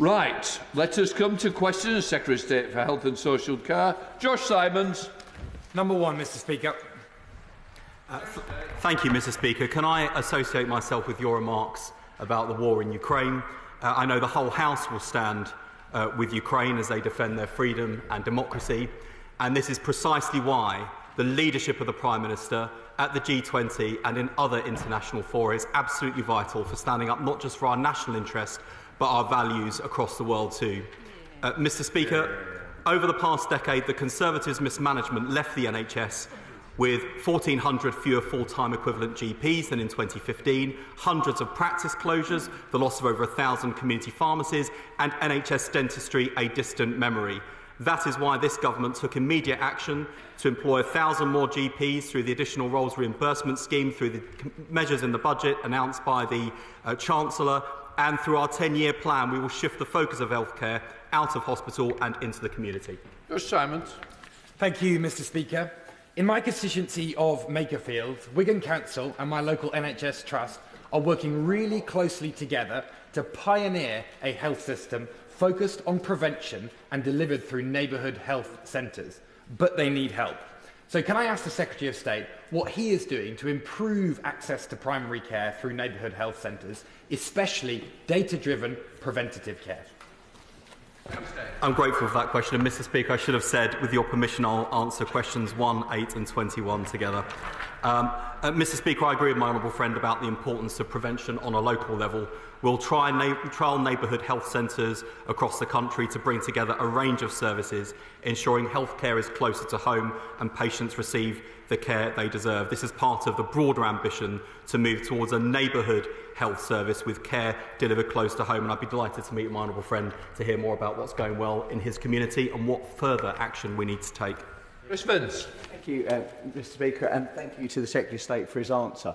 Right, let us come to questions. Secretary of State for Health and Social Care, Josh Simons. Number one, Mr. Speaker. Thank you, Mr. Speaker. Can I associate myself with your remarks about the war in Ukraine? I know the whole House will stand with Ukraine as they defend their freedom and democracy, and this is precisely why the leadership of the Prime Minister at the G20 and in other international fora is absolutely vital for standing up not just for our national interest but our values across the world too. Mr. Speaker, over the past decade the Conservatives' mismanagement left the NHS with 1,400 fewer full-time equivalent GPs than in 2015, hundreds of practice closures, the loss of over 1,000 community pharmacies, and NHS dentistry a distant memory. That is why this government took immediate action to employ 1,000 more GPs through the additional roles reimbursement scheme, through the measures in the budget announced by the Chancellor, and through our 10-year plan we will shift the focus of healthcare out of hospital and into the community. Josh Simons. Thank you, Mr. Speaker. In my constituency of Makerfield, Wigan Council and my local NHS Trust are working really closely together to pioneer a health system focused on prevention and delivered through neighbourhood health centres. But they need help. So can I ask the Secretary of State what he is doing to improve access to primary care through neighbourhood health centres, especially data-driven preventative care? I'm grateful for that question, and Mr. Speaker, I should have said, with your permission, I'll answer questions 1, 8 and 21 together. Mr. Speaker, I agree with my honourable friend about the importance of prevention on a local level. We'll trial neighbourhood health centres across the country to bring together a range of services, ensuring healthcare is closer to home and patients receive the care they deserve. This is part of the broader ambition to move towards a neighbourhood health service with care delivered close to home, and I'd be delighted to meet my honourable friend to hear more about what's going well in his community and what further action we need to take. Chris Vince. Thank you, Mr. Speaker, and thank you to the Secretary of State for his answer.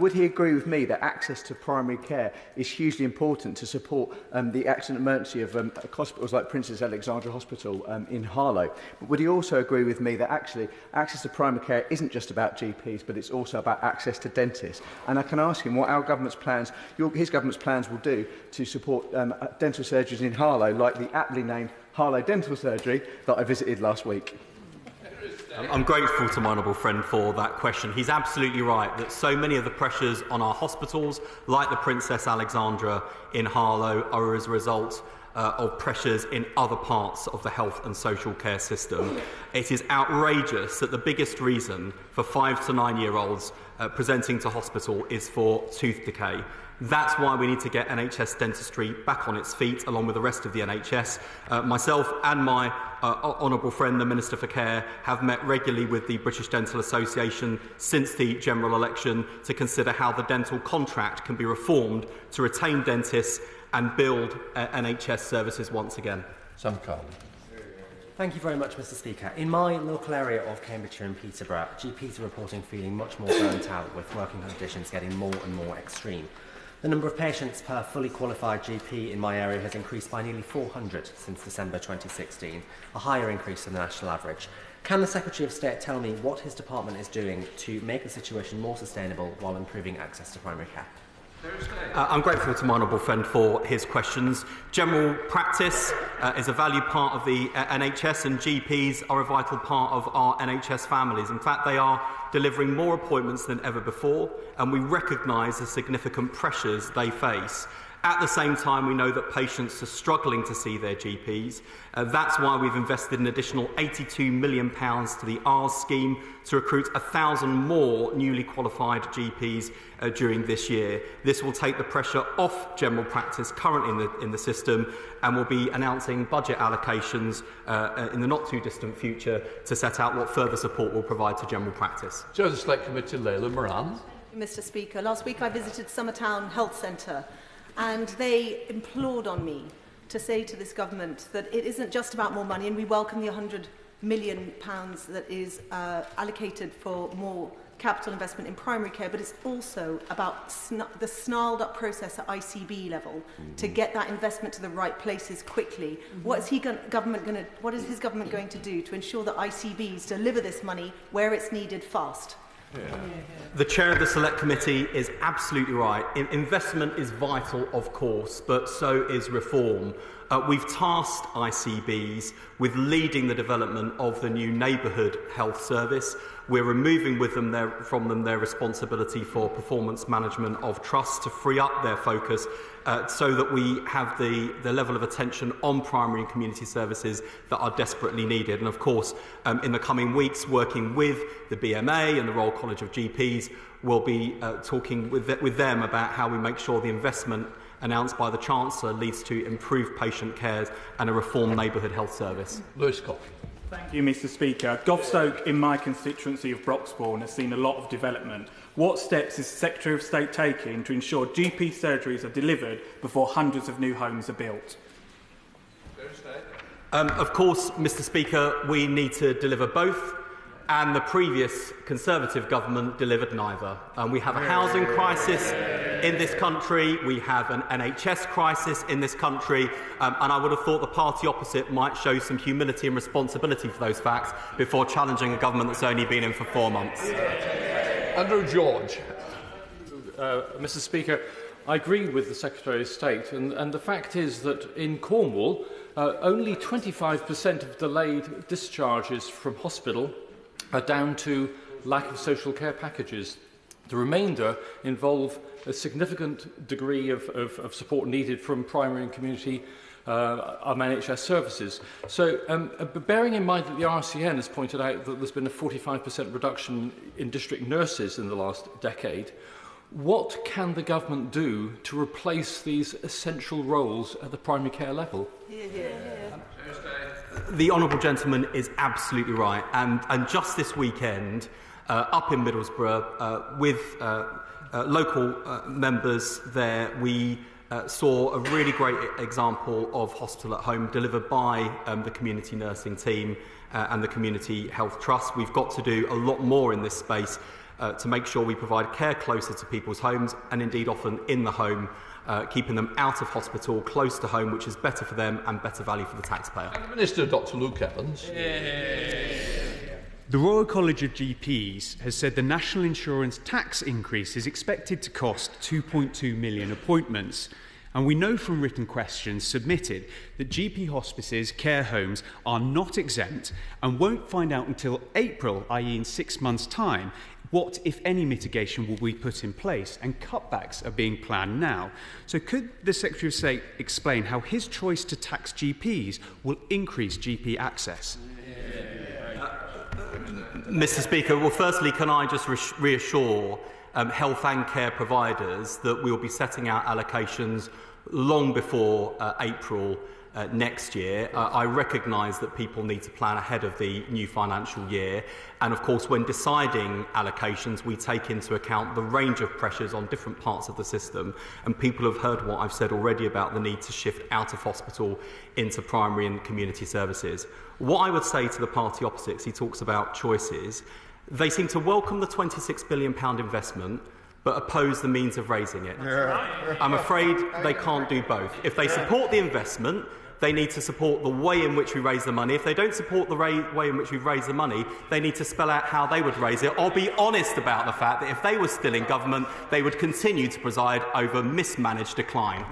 Would he agree with me that access to primary care is hugely important to support the accident emergency of hospitals like Princess Alexandra Hospital in Harlow? But would he also agree with me that actually access to primary care isn't just about GPs, but it's also about access to dentists? And I can ask him what our government's plans, his government's plans will do to support dental surgeries in Harlow, like the aptly named Harlow Dental Surgery that I visited last week. I'm grateful to my honourable friend for that question. He's absolutely right that so many of the pressures on our hospitals, like the Princess Alexandra in Harlow, are as a result of pressures in other parts of the health and social care system. It is outrageous that the biggest reason for 5 to 9-year-olds presenting to hospital is for tooth decay. That's why we need to get NHS dentistry back on its feet, along with the rest of the NHS. Myself and my honourable friend, the Minister for Care, have met regularly with the British Dental Association since the general election to consider how the dental contract can be reformed to retain dentists and build NHS services once again. Sam Carlin. Thank you very much, Mr. Speaker. In my local area of Cambridgeshire and Peterborough, GPs are reporting feeling much more burnt out, with working conditions getting more and more extreme. The number of patients per fully qualified GP in my area has increased by nearly 400 since December 2016, a higher increase than the national average. Can the Secretary of State tell me what his department is doing to make the situation more sustainable while improving access to primary care? I'm grateful to my honourable friend for his questions. General practice is a valued part of the NHS, and GPs are a vital part of our NHS families. In fact, they are delivering more appointments than ever before, and we recognise the significant pressures they face. At the same time, we know that patients are struggling to see their GPs. That's why we've invested an additional £82 million to the Ives scheme to recruit 1,000 more newly qualified GPs during this year. This will take the pressure off general practice currently in the system, and we'll be announcing budget allocations in the not-too-distant future to set out what further support we'll provide to general practice. Chair of the Select Committee, Layla Moran. Mr. Speaker, last week I visited Summertown Health Centre, and they implored on me to say to this government that it isn't just about more money, and we welcome the £100 million that is allocated for more capital investment in primary care, but it's also about the snarled up process at ICB level to get that investment to the right places quickly. What is his government going to do to ensure that ICBs deliver this money where it's needed fast? The Chair of the Select Committee is absolutely right. Investment is vital, of course, but so is reform. We've tasked ICBs with leading the development of the new neighbourhood health service. We're removing from them their responsibility for performance management of trusts to free up their focus so that we have the level of attention on primary and community services that are desperately needed. And of course, in the coming weeks, working with the BMA and the Royal College of GPs, we'll be talking with them about how we make sure the investment announced by the Chancellor leads to improved patient care and a reformed neighbourhood health service. Lewis Cock. Thank you, Mr Speaker. Govstoke, in my constituency of Broxbourne, has seen a lot of development. What steps is the Secretary of State taking to ensure GP surgeries are delivered before hundreds of new homes are built? Of course, Mr Speaker, we need to deliver both, and the previous Conservative government delivered neither. We have a housing crisis in this country, we have an NHS crisis in this country, and I would have thought the party opposite might show some humility and responsibility for those facts before challenging a government that's only been in for 4 months. Andrew George. Mr Speaker, I agree with the Secretary of State, and the fact is that in Cornwall, only 25% of delayed discharges from hospital are down to lack of social care packages. The remainder involve a significant degree of support needed from primary and community NHS services. So, bearing in mind that the RCN has pointed out that there's been a 45% reduction in district nurses in the last decade, what can the government do to replace these essential roles at the primary care level? The honourable gentleman is absolutely right, and just this weekend, up in Middlesbrough, with local members there, we saw a really great example of hospital at home delivered by the community nursing team and the Community Health Trust. We've got to do a lot more in this space to make sure we provide care closer to people's homes and indeed often in the home, keeping them out of hospital, close to home, which is better for them and better value for the taxpayer. Minister Dr Luke Evans. The Royal College of GPs has said the national insurance tax increase is expected to cost 2.2 million appointments. And we know from written questions submitted that GP hospices, care homes are not exempt and won't find out until April, i.e. in 6 months' time, what, if any, mitigation will be put in place, and cutbacks are being planned now. So could the Secretary of State explain how his choice to tax GPs will increase GP access? Mr Speaker, well, firstly, can I just reassure health and care providers that we will be setting out allocations long before April next year. I recognise that people need to plan ahead of the new financial year, and of course when deciding allocations we take into account the range of pressures on different parts of the system, and people have heard what I've said already about the need to shift out of hospital into primary and community services. What I would say to the party opposite, he talks about choices, they seem to welcome the £26 billion investment but oppose the means of raising it. I'm afraid they can't do both. If they support the investment, they need to support the way in which we raise the money. If they don't support the way in which we raise the money, they need to spell out how they would raise it, or be honest about the fact that if they were still in government, they would continue to preside over mismanaged decline.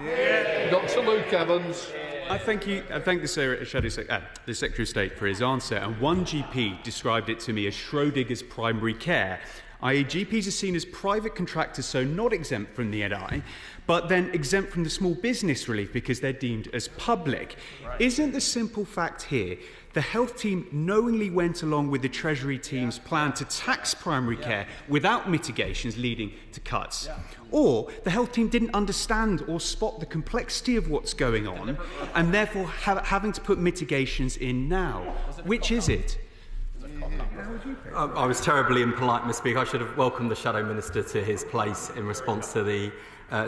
Dr Luke Evans. I thank the Secretary of State for his answer, and one GP described it to me as Schrodinger's primary care, i.e. GPs are seen as private contractors, so not exempt from the NI, but then exempt from the small business relief because they're deemed as public. Right. Isn't the simple fact here the health team knowingly went along with the Treasury team's plan to tax primary care without mitigations leading to cuts? Or the health team didn't understand or spot the complexity of what's going on and therefore having to put mitigations in now? Which is it? I was terribly impolite, Mr Speaker. I should have welcomed the Shadow Minister to his place in response to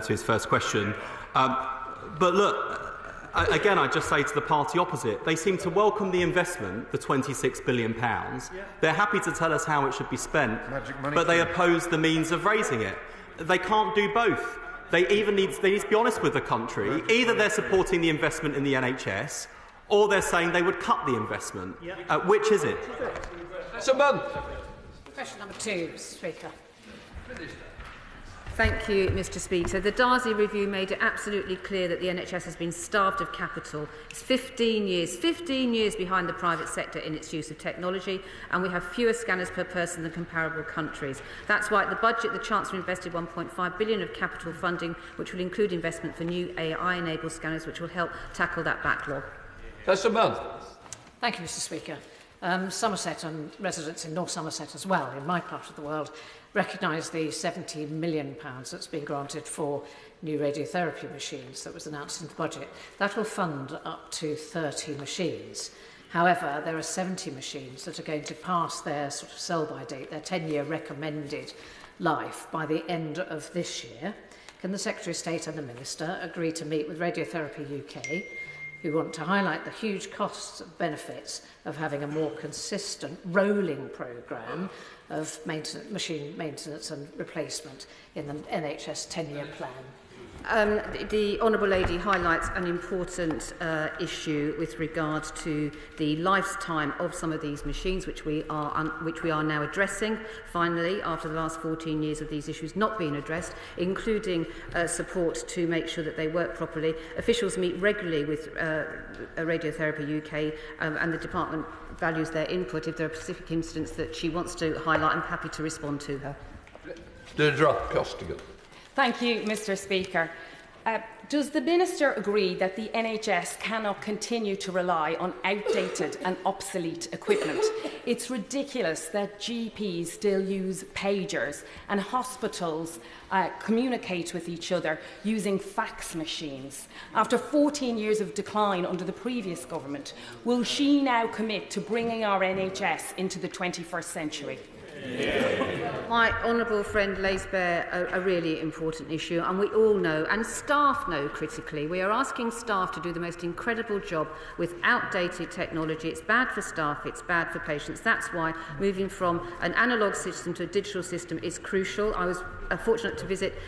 his first question. But look, again, I just say to the party opposite, they seem to welcome the investment, the £26 billion. They're happy to tell us how it should be spent, but they oppose the means of raising it. They can't do both. They need to be honest with the country. Either they're supporting the investment in the NHS, or they're saying they would cut the investment. Which is it? It's a Munt. Question number 2, Mr Speaker. Thank you, Mr Speaker. The Darcy review made it absolutely clear that the NHS has been starved of capital. It's 15 years behind the private sector in its use of technology, and we have fewer scanners per person than comparable countries. That's why at the budget, the Chancellor invested £1.5 billion of capital funding, which will include investment for new AI-enabled scanners, which will help tackle that backlog. Tessa Munt. Thank you, Mr Speaker. Somerset and residents in North Somerset as well, in my part of the world, recognise the £70 million that's been granted for new radiotherapy machines that was announced in the budget. That will fund up to 30 machines. However, there are 70 machines that are going to pass their sort of sell-by date, their 10-year recommended life, by the end of this year. Can the Secretary of State and the Minister agree to meet with Radiotherapy UK, who want to highlight the huge costs and benefits of having a more consistent rolling programme of machine maintenance and replacement in the NHS 10-year plan? The Honourable Lady highlights an important issue with regard to the lifetime of some of these machines, which we are now addressing, finally, after the last 14 years of these issues not being addressed, including support to make sure that they work properly. Officials meet regularly with Radiotherapy UK, and the department values their input. If there are specific incidents that she wants to highlight, I'm happy to respond to her. Deirdre, Costigan. Thank you, Mr Speaker. Does the Minister agree that the NHS cannot continue to rely on outdated and obsolete equipment? It's ridiculous that GPs still use pagers and hospitals communicate with each other using fax machines. After 14 years of decline under the previous government, will she now commit to bringing our NHS into the 21st century? My honourable friend lays bare a really important issue, and we all know, and staff know critically, we are asking staff to do the most incredible job with outdated technology. It's bad for staff, it's bad for patients. That's why moving from an analogue system to a digital system is crucial. I was fortunate to visit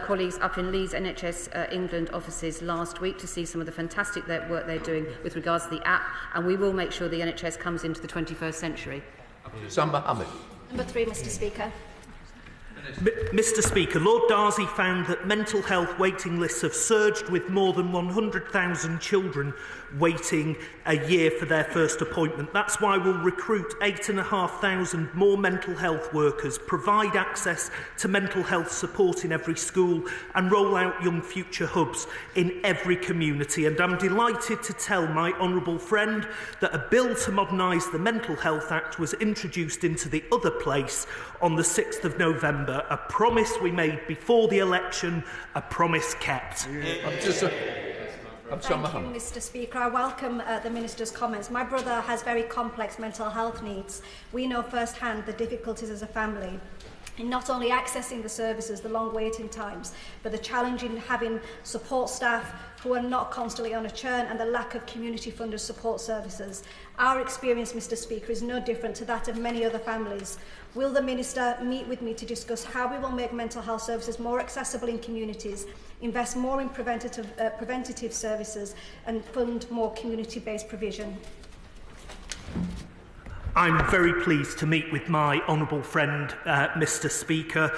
colleagues up in Leeds NHS England offices last week to see some of the fantastic work they're doing with regards to the app, and we will make sure the NHS comes into the 21st century. Sam Mohammed. Number 3, Mr Speaker. Mr Speaker, Lord Darcy found that mental health waiting lists have surged, with more than 100,000 children waiting a year for their first appointment. That's why we'll recruit 8,500 more mental health workers, provide access to mental health support in every school, and roll out Young Future hubs in every community. And I'm delighted to tell my honourable friend that a bill to modernise the Mental Health Act was introduced into the other place on the 6th of November. A promise we made before the election, a promise kept. Thank you, Mr Speaker. I welcome the Minister's comments. My brother has very complex mental health needs. We know firsthand the difficulties as a family in not only accessing the services, the long waiting times, but the challenge in having support staff who are not constantly on a churn, and the lack of community-funded support services. Our experience, Mr Speaker, is no different to that of many other families. Will the Minister meet with me to discuss how we will make mental health services more accessible in communities, invest more in preventative services, and fund more community-based provision? I'm very pleased to meet with my honourable friend, Mr Speaker.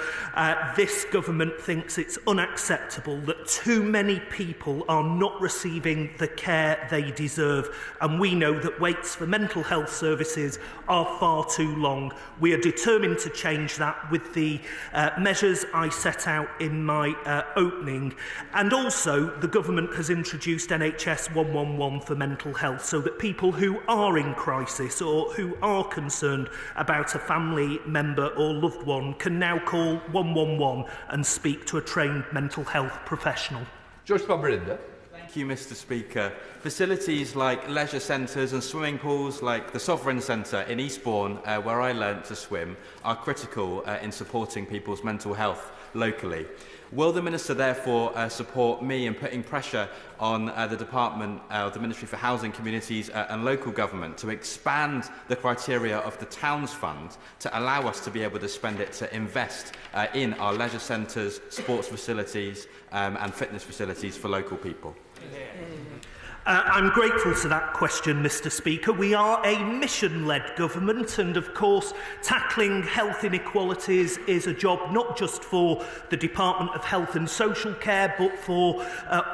This government thinks it's unacceptable that too many people are not receiving the care they deserve, and we know that waits for mental health services are far too long. We are determined to change that with the measures I set out in my opening. And also, the government has introduced NHS 111 for mental health, so that people who are in crisis or who are concerned about a family member or loved one can now call 111 and speak to a trained mental health professional. Josh Babrinda. Thank you, Mr Speaker. Facilities like leisure centres and swimming pools like the Sovereign Centre in Eastbourne, where I learnt to swim, are critical in supporting people's mental health locally. Will the Minister therefore support me in putting pressure on the Department, the Ministry for Housing, Communities and Local Government to expand the criteria of the Towns Fund to allow us to be able to spend it to invest in our leisure centres, sports facilities and fitness facilities for local people? I'm grateful to that question, Mr. Speaker. We are a mission-led government, and of course, tackling health inequalities is a job not just for the Department of Health and Social Care, but for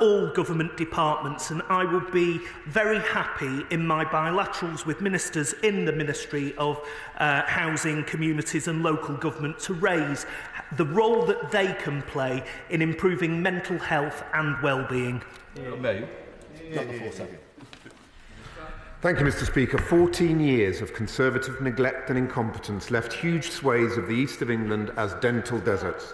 all government departments. And I will be very happy in my bilaterals with ministers in the Ministry of Housing, Communities and Local Government to raise the role that they can play in improving mental health and well-being. Thank you, Mr. Speaker. 14 years of Conservative neglect and incompetence left huge swathes of the east of England as dental deserts.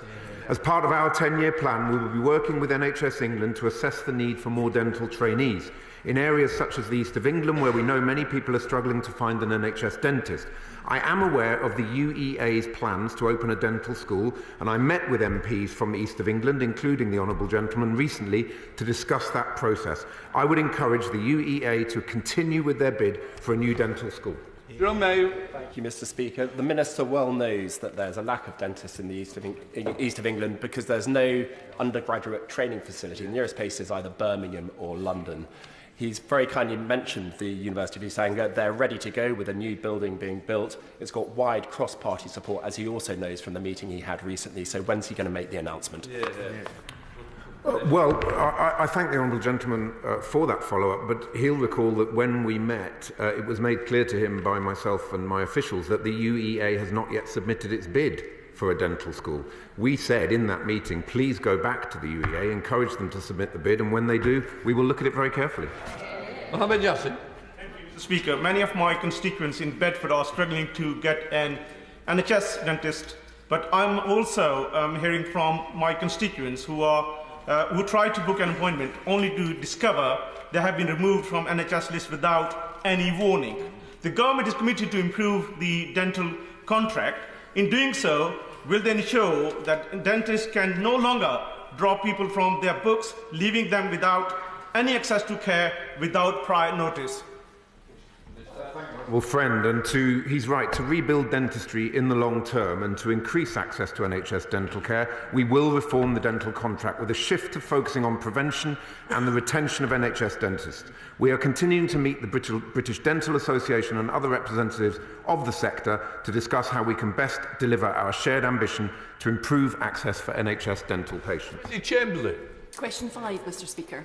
As part of our 10-year plan, we will be working with NHS England to assess the need for more dental trainees in areas such as the east of England, where we know many people are struggling to find an NHS dentist. I am aware of the UEA's plans to open a dental school, and I met with MPs from the east of England, including the honourable gentleman, recently to discuss that process. I would encourage the UEA to continue with their bid for a new dental school. Thank you, Mr. Speaker. The Minister well knows that there's a lack of dentists in the east of England because there's no undergraduate training facility. The nearest place is either Birmingham or London. He's very kindly mentioned the University of East Anglia. They're ready to go with a new building being built. It's got wide cross-party support, as he also knows from the meeting he had recently. So when's he going to make the announcement? Well, I thank the honourable gentleman for that follow-up, but he'll recall that when we met, it was made clear to him by myself and my officials that the UEA has not yet submitted its bid for a dental school. We said in that meeting, please go back to the UEA, encourage them to submit the bid, and when they do, we will look at it very carefully. Mohammed Yassin. Thank you, Mr. Speaker. Many of my constituents in Bedford are struggling to get an NHS dentist, but I'm also hearing from my constituents who try to book an appointment only to discover they have been removed from NHS list without any warning. The government is committed to improve the dental contract. In doing so, will then show that dentists can no longer drop people from their books, leaving them without any access to care without prior notice. Well, friend, and he's right, to rebuild dentistry in the long term and to increase access to NHS dental care, we will reform the dental contract with a shift to focusing on prevention and the retention of NHS dentists. We are continuing to meet the British Dental Association and other representatives of the sector to discuss how we can best deliver our shared ambition to improve access for NHS dental patients. Chamberlain. Question 5, Mr. Speaker.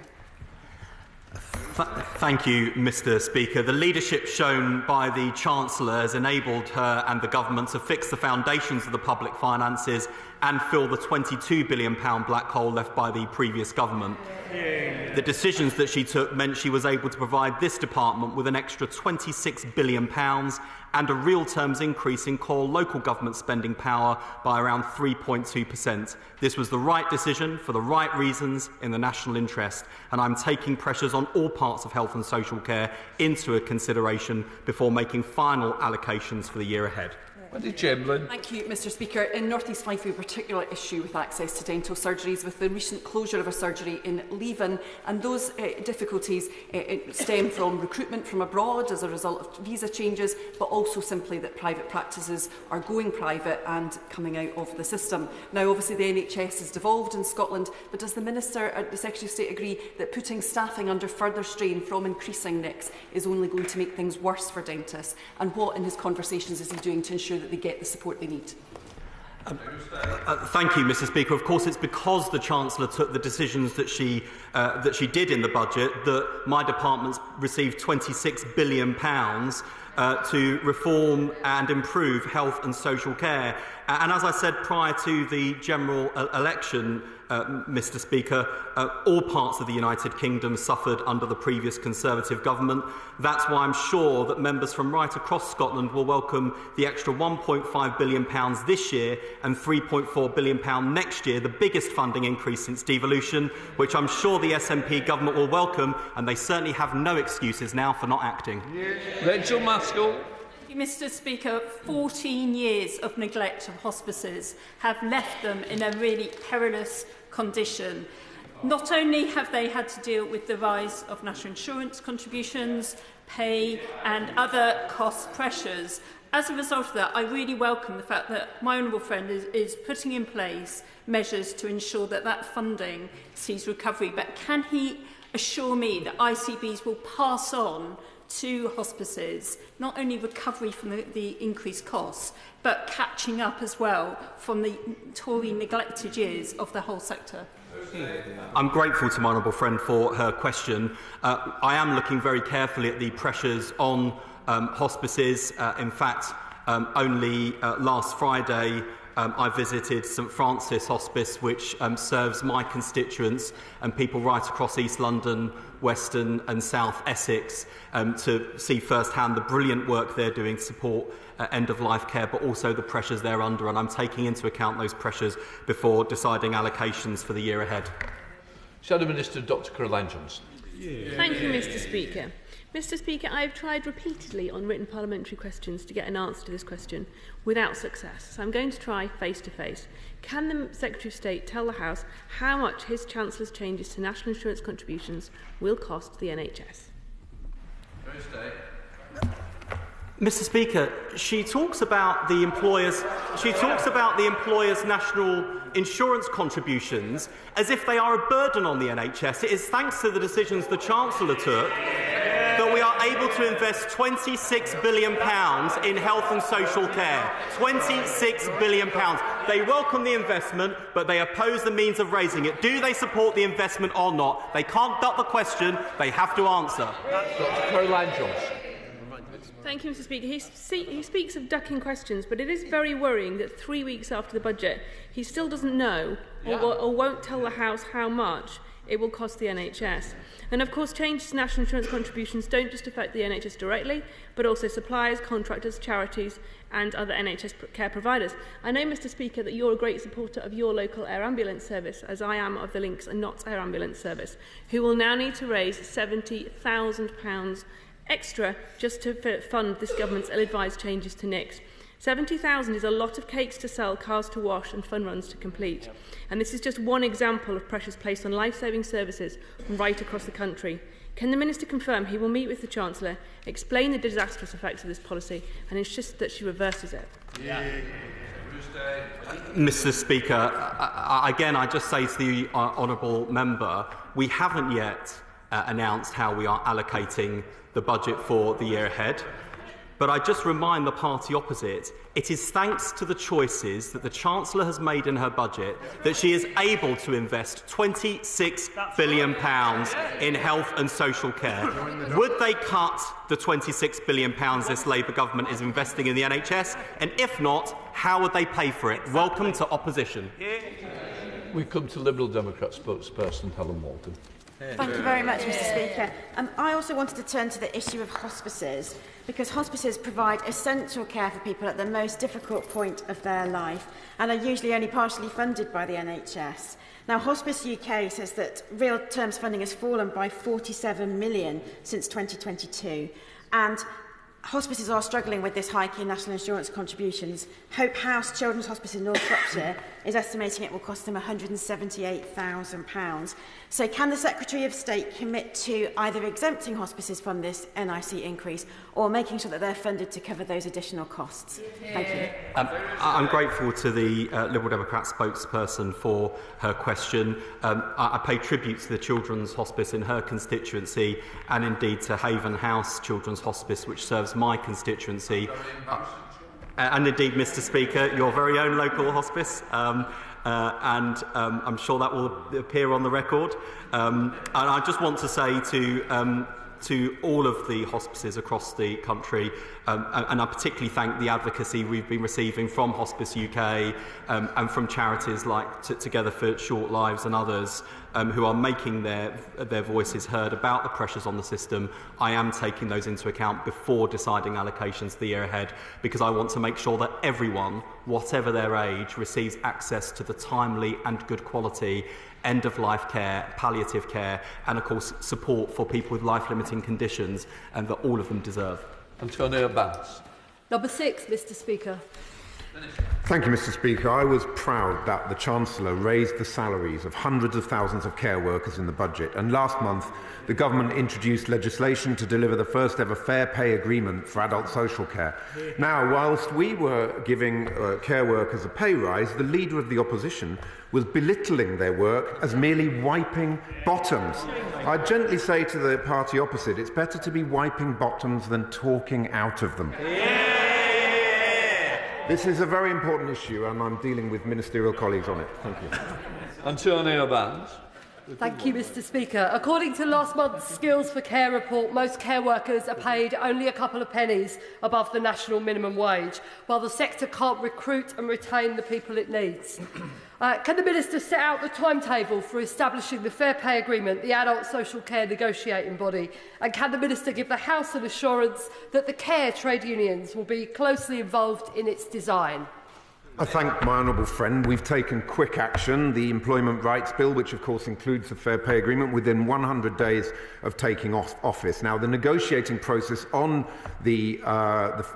Thank you, Mr. Speaker. The leadership shown by the Chancellor has enabled her and the government to fix the foundations of the public finances and fill the £22 billion black hole left by the previous government. The decisions that she took meant she was able to provide this department with an extra £26 billion and a real terms increase in core local government spending power by around 3.2%. This was the right decision for the right reasons in the national interest, and I'm taking pressures on all parts of health and social care into a consideration before making final allocations for the year ahead. Chamberlain. Thank you, Mr. Speaker. In North East Fife, we have a particular issue with access to dental surgeries with the recent closure of a surgery in Leven, and those difficulties stem from recruitment from abroad as a result of visa changes, but also simply that private practices are going private and coming out of the system. Now, obviously, the NHS is devolved in Scotland, but does the Minister, the Secretary of State, agree that putting staffing under further strain from increasing NICs is only going to make things worse for dentists? And what, in his conversations, is he doing to ensure that they get the support they need? Thank you, Mr. Speaker. Of course, it's because the Chancellor took the decisions that she did in the budget that my department's received £26 billion to reform and improve health and social care. And as I said prior to the general election, Mr. Speaker, all parts of the United Kingdom suffered under the previous Conservative government. That's why I'm sure that members from right across Scotland will welcome the extra £1.5 billion this year and £3.4 billion next year, the biggest funding increase since devolution, which I'm sure the SNP government will welcome, and they certainly have no excuses now for not acting. Rachel Maskell. Mr. Speaker, 14 years of neglect of hospices have left them in a really perilous condition. Not only have they had to deal with the rise of national insurance contributions, pay and other cost pressures. As a result of that, I really welcome the fact that my honourable friend is putting in place measures to ensure that that funding sees recovery. But can he assure me that ICBs will pass on to hospices not only recovery from the increased costs, but catching up as well from the Tory neglected years of the whole sector? I'm grateful to my honourable friend for her question. I am looking very carefully at the pressures on hospices. In fact, only last Friday I visited St Francis Hospice, which serves my constituents and people right across East London, Western and South Essex, to see firsthand the brilliant work they're doing to support end-of-life care, but also the pressures they're under, and I'm taking into account those pressures before deciding allocations for the year ahead. Shadow Minister Dr Caroline Johnson. Thank you, Mr Speaker. Mr Speaker, I have tried repeatedly on written parliamentary questions to get an answer to this question without success, so I'm going to try face-to-face. Can the Secretary of State tell the House how much his Chancellor's changes to national insurance contributions will cost the NHS? Mr Speaker, she talks about the employers' national insurance contributions as if they are a burden on the NHS. It is thanks to the decisions the Chancellor took that we are able to invest £26 billion in health and social care. £26 billion. They welcome the investment, but they oppose the means of raising it. Do they support the investment or not? They can't duck the question. They have to answer. Dr Caroline Johnson. Thank you, Mr Speaker. He speaks of ducking questions, but it is very worrying that 3 weeks after the budget, he still doesn't know or won't tell the House how much it will cost the NHS. And of course, changes to national insurance contributions don't just affect the NHS directly, but also suppliers, contractors, charities and other NHS care providers. I know, Mr Speaker, that you're a great supporter of your local air ambulance service, as I am of the Links and Notts Air Ambulance Service, who will now need to raise £70,000 extra just to fund this government's ill-advised changes to NICs. 70,000 is a lot of cakes to sell, cars to wash and fun runs to complete. And this is just one example of pressures placed on life-saving services right across the country. Can the Minister confirm he will meet with the Chancellor, explain the disastrous effects of this policy and insist that she reverses it? Mr Speaker, again, I just say to the honourable member, we haven't yet announced how we are allocating the budget for the year ahead. But I just remind the party opposite, it is thanks to the choices that the Chancellor has made in her budget that she is able to invest £26 billion in health and social care. Would they cut the £26 billion this Labour government is investing in the NHS? And if not, how would they pay for it? Welcome to opposition. We come to Liberal Democrat spokesperson Helen Walton. Thank you very much, Mr Speaker. I also wanted to turn to the issue of hospices, because hospices provide essential care for people at the most difficult point of their life and are usually only partially funded by the NHS. Now, Hospice UK says that real terms funding has fallen by 47 million since 2022, and hospices are struggling with this hike in national insurance contributions. Hope House Children's Hospice in North Shropshire is estimating it will cost them £178,000. So can the Secretary of State commit to either exempting hospices from this NIC increase or making sure that they're funded to cover those additional costs? Thank you. I'm grateful to the Liberal Democrat spokesperson for her question. I pay tribute to the Children's Hospice in her constituency and indeed to Haven House Children's Hospice, which serves my constituency. And indeed, Mr Speaker, your very own local hospice. I'm sure that will appear on the record. And I just want to say to all of the hospices across the country, and I particularly thank the advocacy we've been receiving from Hospice UK and from charities like Together for Short Lives and others who are making their voices heard about the pressures on the system. I am taking those into account before deciding allocations for the year ahead, because I want to make sure that everyone, whatever their age, receives access to the timely and good quality end-of-life care, palliative care, and of course support for people with life-limiting conditions, and that all of them deserve. Antonio Banks. Number 6, Mr Speaker. Thank you, Mr. Speaker. I was proud that the Chancellor raised the salaries of hundreds of thousands of care workers in the budget, and last month the government introduced legislation to deliver the first ever fair pay agreement for adult social care. Now, whilst we were giving care workers a pay rise, the Leader of the Opposition was belittling their work as merely wiping bottoms. I gently say to the party opposite, it's better to be wiping bottoms than talking out of them. This is a very important issue, and I'm dealing with ministerial colleagues on it. Thank you. Antonio Barnes. Thank you, Mr. Speaker. According to last month's Skills for Care report, most care workers are paid only a couple of pennies above the national minimum wage, while the sector can't recruit and retain the people it needs. Can the Minister set out the timetable for establishing the Fair Pay Agreement, the adult social care negotiating body? And can the Minister give the House an assurance that the care trade unions will be closely involved in its design? I thank my honourable friend. We've taken quick action. The Employment Rights Bill, which of course includes the Fair Pay Agreement, within 100 days of taking office. Now, the negotiating process on the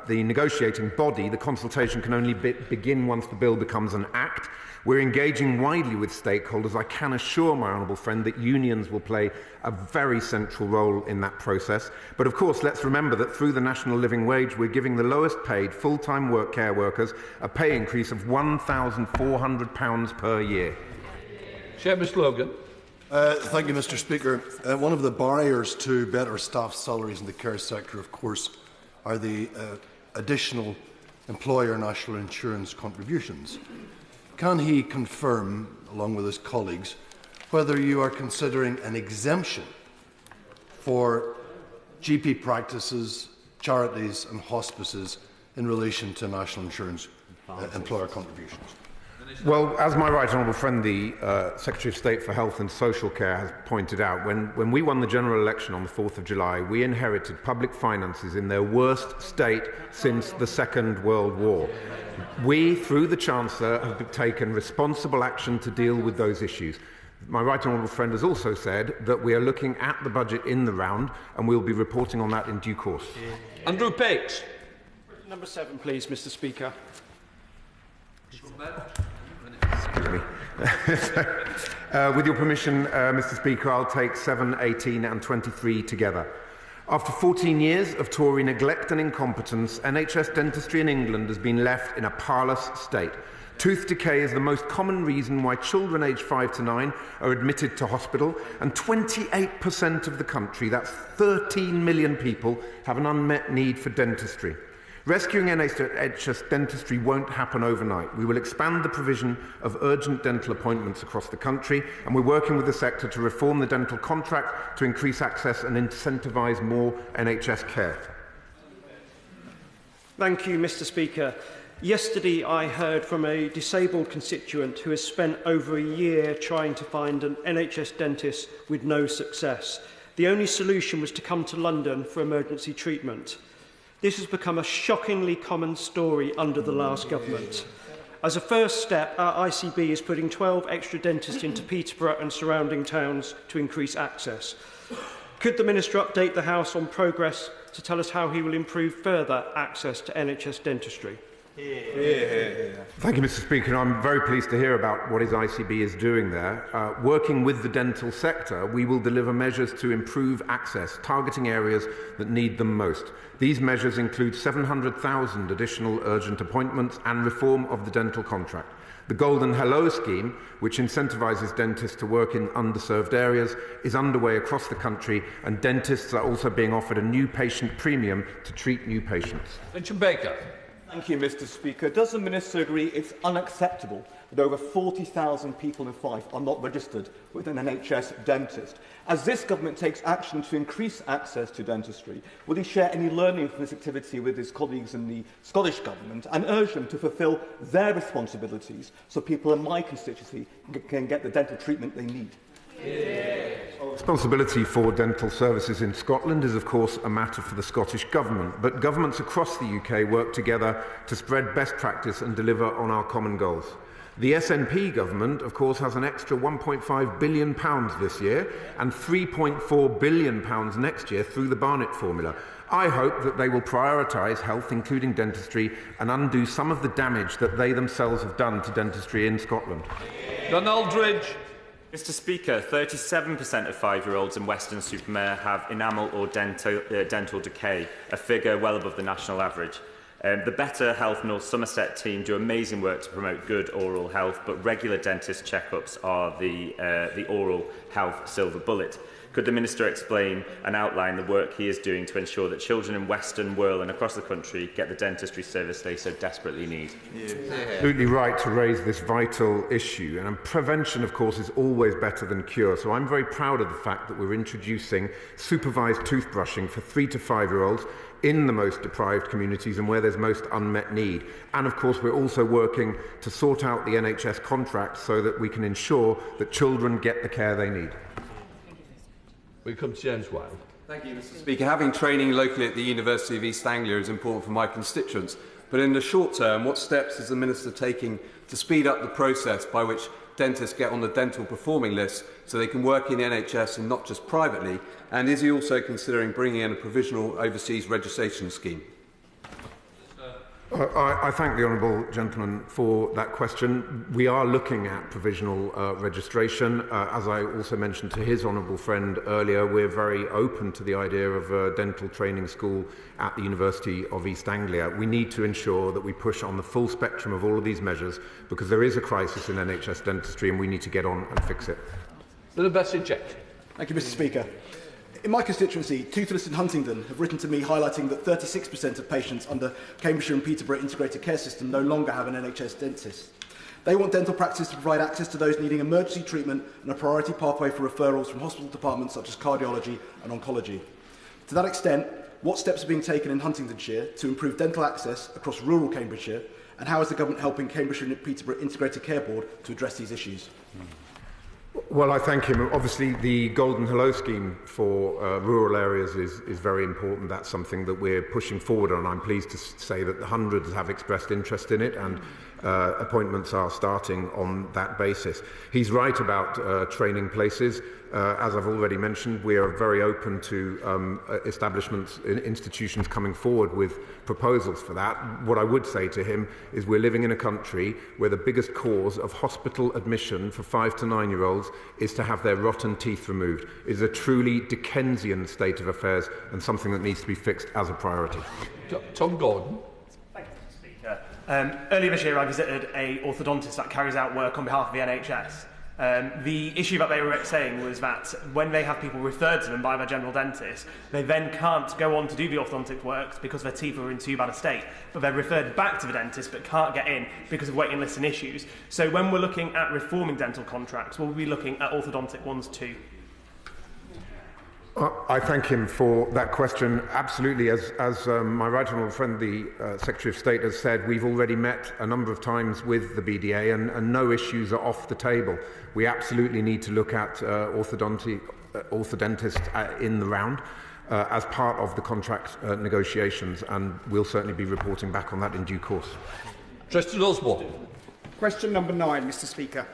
negotiating body, the consultation can only begin once the bill becomes an act. We're engaging widely with stakeholders. I can assure my honourable friend that unions will play a very central role in that process. But of course, let's remember that through the National Living Wage, we're giving the lowest paid full-time care workers a pay increase of £1,400 per year. Seamus Logan. Thank you, Mr. Speaker. One of the barriers to better staff salaries in the care sector, of course, are the additional employer national insurance contributions. Can he confirm, along with his colleagues, whether you are considering an exemption for GP practices, charities and hospices in relation to national insurance employer contributions? Well, as my right honourable friend, the Secretary of State for Health and Social Care, has pointed out, when we won the general election on the 4th of July, we inherited public finances in their worst state since the Second World War. We, through the Chancellor, have taken responsible action to deal with those issues. My right honourable friend has also said that we are looking at the budget in the round, and we will be reporting on that in due course. Andrew Pates. Number 7, please, Mr. Speaker. Excuse me. With your permission, Mr. Speaker, I'll take 7, 18 and 23 together. After 14 years of Tory neglect and incompetence, NHS dentistry in England has been left in a parlous state. Tooth decay is the most common reason why children aged 5 to 9 are admitted to hospital, and 28% of the country, that's 13 million people, have an unmet need for dentistry. Rescuing NHS dentistry won't happen overnight. We will expand the provision of urgent dental appointments across the country, and we're working with the sector to reform the dental contract to increase access and incentivise more NHS care. Thank you, Mr. Speaker. Yesterday I heard from a disabled constituent who has spent over a year trying to find an NHS dentist with no success. The only solution was to come to London for emergency treatment. This has become a shockingly common story under the last government. As a first step, our ICB is putting 12 extra dentists into Peterborough and surrounding towns to increase access. Could the Minister update the House on progress to tell us how he will improve further access to NHS dentistry? Thank you, Mr. Speaker. I'm very pleased to hear about what his ICB is doing there. Working with the dental sector, we will deliver measures to improve access, targeting areas that need them most. These measures include 700,000 additional urgent appointments and reform of the dental contract. The Golden Hello scheme, which incentivises dentists to work in underserved areas, is underway across the country, and dentists are also being offered a new patient premium to treat new patients. Richard Baker. Thank you, Mr. Speaker. Does the Minister agree it's unacceptable that over 40,000 people in Fife are not registered with an NHS dentist? As this government takes action to increase access to dentistry, will he share any learning from this activity with his colleagues in the Scottish Government and urge them to fulfil their responsibilities so people in my constituency can get the dental treatment they need? Responsibility for dental services in Scotland is, of course, a matter for the Scottish Government, but governments across the UK work together to spread best practice and deliver on our common goals. The SNP government, of course, has an extra £1.5 billion this year and £3.4 billion next year through the Barnett formula. I hope that they will prioritise health, including dentistry, and undo some of the damage that they themselves have done to dentistry in Scotland. John Aldridge. Mr Speaker, 37% of 5-year-olds in Weston-super-Mare have enamel or dental decay, a figure well above the national average. The Better Health North Somerset team do amazing work to promote good oral health, but regular dentist checkups are the oral health silver bullet. Could the Minister explain and outline the work he is doing to ensure that children in Western, Wirral and across the country get the dentistry service they so desperately need? Absolutely right to raise this vital issue, and prevention, of course, is always better than cure. So I'm very proud of the fact that we're introducing supervised toothbrushing for 3 to 5-year-olds in the most deprived communities and where there's most unmet need. And of course we're also working to sort out the NHS contracts so that we can ensure that children get the care they need. We come to James Wilde. Thank you, Mr Speaker. Having training locally at the University of East Anglia is important for my constituents, but in the short term, what steps is the Minister taking to speed up the process by which dentists get on the dental performing list so they can work in the NHS and not just privately? And is he also considering bringing in a provisional overseas registration scheme? I thank the honourable gentleman for that question. We are looking at provisional registration. As I also mentioned to his honourable friend earlier, we're very open to the idea of a dental training school at the University of East Anglia. We need to ensure that we push on the full spectrum of all of these measures because there is a crisis in NHS dentistry and we need to get on and fix it. Little Bessie Jack. Thank you, Mr Speaker. In my constituency, Toothless in Huntingdon have written to me highlighting that 36% of patients under Cambridgeshire and Peterborough integrated care system no longer have an NHS dentist. They want dental practice to provide access to those needing emergency treatment and a priority pathway for referrals from hospital departments such as cardiology and oncology. To that extent, what steps are being taken in Huntingdonshire to improve dental access across rural Cambridgeshire, and how is the government helping Cambridgeshire and Peterborough Integrated Care Board to address these issues? Well, I thank him. Obviously, the Golden Hello scheme for rural areas is very important. That's something that we're pushing forward on. I'm pleased to say that the hundreds have expressed interest in it and appointments are starting on that basis. He's right about training places. As I've already mentioned, we are very open to establishments, institutions coming forward with proposals for that. What I would say to him is we're living in a country where the biggest cause of hospital admission for 5 to 9-year-olds is to have their rotten teeth removed. It is a truly Dickensian state of affairs and something that needs to be fixed as a priority. Tom Gordon. Thank you, Mr Speaker. Earlier this year I visited an orthodontist that carries out work on behalf of the NHS. The issue that they were saying was that when they have people referred to them by their general dentist, they then can't go on to do the orthodontic works because their teeth are in too bad a state, but they're referred back to the dentist but can't get in because of waiting lists and issues. So when we're looking at reforming dental contracts, we'll be looking at orthodontic ones too. I thank him for that question. Absolutely, as my right honourable friend, the Secretary of State, has said, we've already met a number of times with the BDA and no issues are off the table. We absolutely need to look at orthodontists in the round as part of the contract negotiations, and we'll certainly be reporting back on that in due course. Tristan Osborne. Question number 9, Mr Speaker.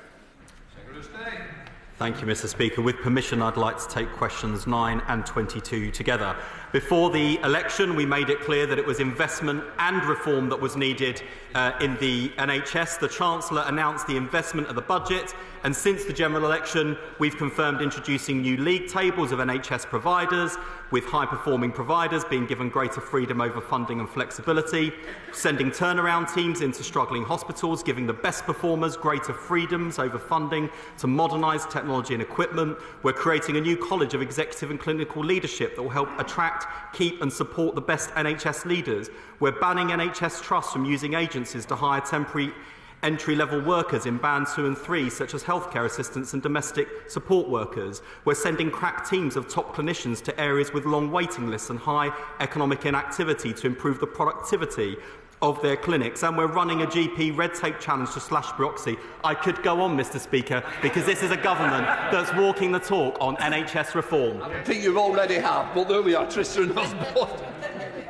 Thank you, Mr Speaker. With permission, I'd like to take questions 9 and 22 together. Before the election, we made it clear that it was investment and reform that was needed in the NHS. The Chancellor announced the investment of the budget, and since the general election, we've confirmed introducing new league tables of NHS providers, with high-performing providers being given greater freedom over funding and flexibility, sending turnaround teams into struggling hospitals, giving the best performers greater freedoms over funding to modernise technology and equipment. We're creating a new college of executive and clinical leadership that will help attract, keep and support the best NHS leaders. We're banning NHS trusts from using agencies to hire temporary entry-level workers in Band 2 and 3, such as healthcare assistants and domestic support workers. We're sending crack teams of top clinicians to areas with long waiting lists and high economic inactivity to improve the productivity of their clinics, and we're running a GP red tape challenge to slash bureaucracy. I could go on, Mr Speaker, because this is a government that's walking the talk on NHS reform. I think you already have, but there we are, Tristan Osborne.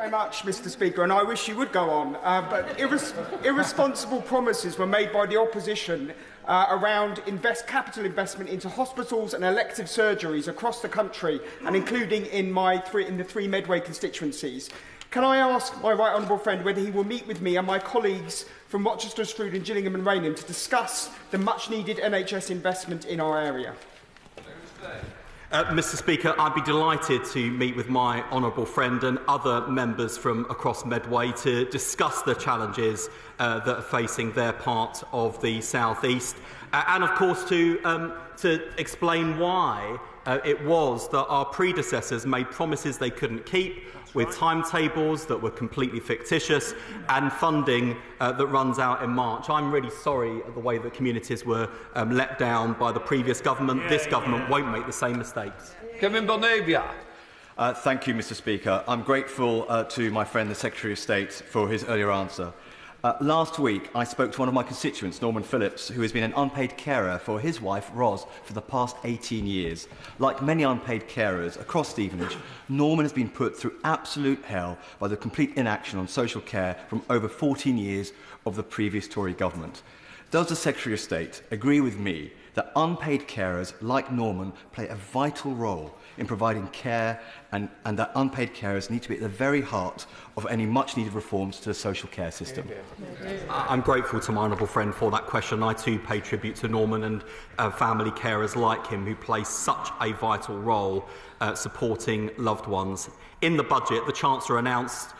very much, Mr. Speaker, and I wish you would go on. But irresponsible promises were made by the opposition around capital investment into hospitals and elective surgeries across the country, and including in the three Medway constituencies. Can I ask my right honourable friend whether he will meet with me and my colleagues from Rochester, Stroud and Gillingham and Rainham to discuss the much-needed NHS investment in our area? Mr. Speaker, I'd be delighted to meet with my honourable friend and other members from across Medway to discuss the challenges that are facing their part of the South East, and of course to explain why it was that our predecessors made promises they couldn't keep, with timetables that were completely fictitious and funding that runs out in March. I'm really sorry at the way that communities were let down by the previous government. This government won't make the same mistakes. Kevin Bonavia. Thank you, Mr. Speaker. I'm grateful to my friend, the Secretary of State, for his earlier answer. Last week, I spoke to one of my constituents, Norman Phillips, who has been an unpaid carer for his wife, Ros, for the past 18 years. Like many unpaid carers across Stevenage, Norman has been put through absolute hell by the complete inaction on social care from over 14 years of the previous Tory government. Does the Secretary of State agree with me that unpaid carers like Norman play a vital role in providing care, and that unpaid carers need to be at the very heart of any much-needed reforms to the social care system? I'm grateful to my honourable friend for that question. I too pay tribute to Norman and family carers like him who play such a vital role supporting loved ones. In the budget, the Chancellor announced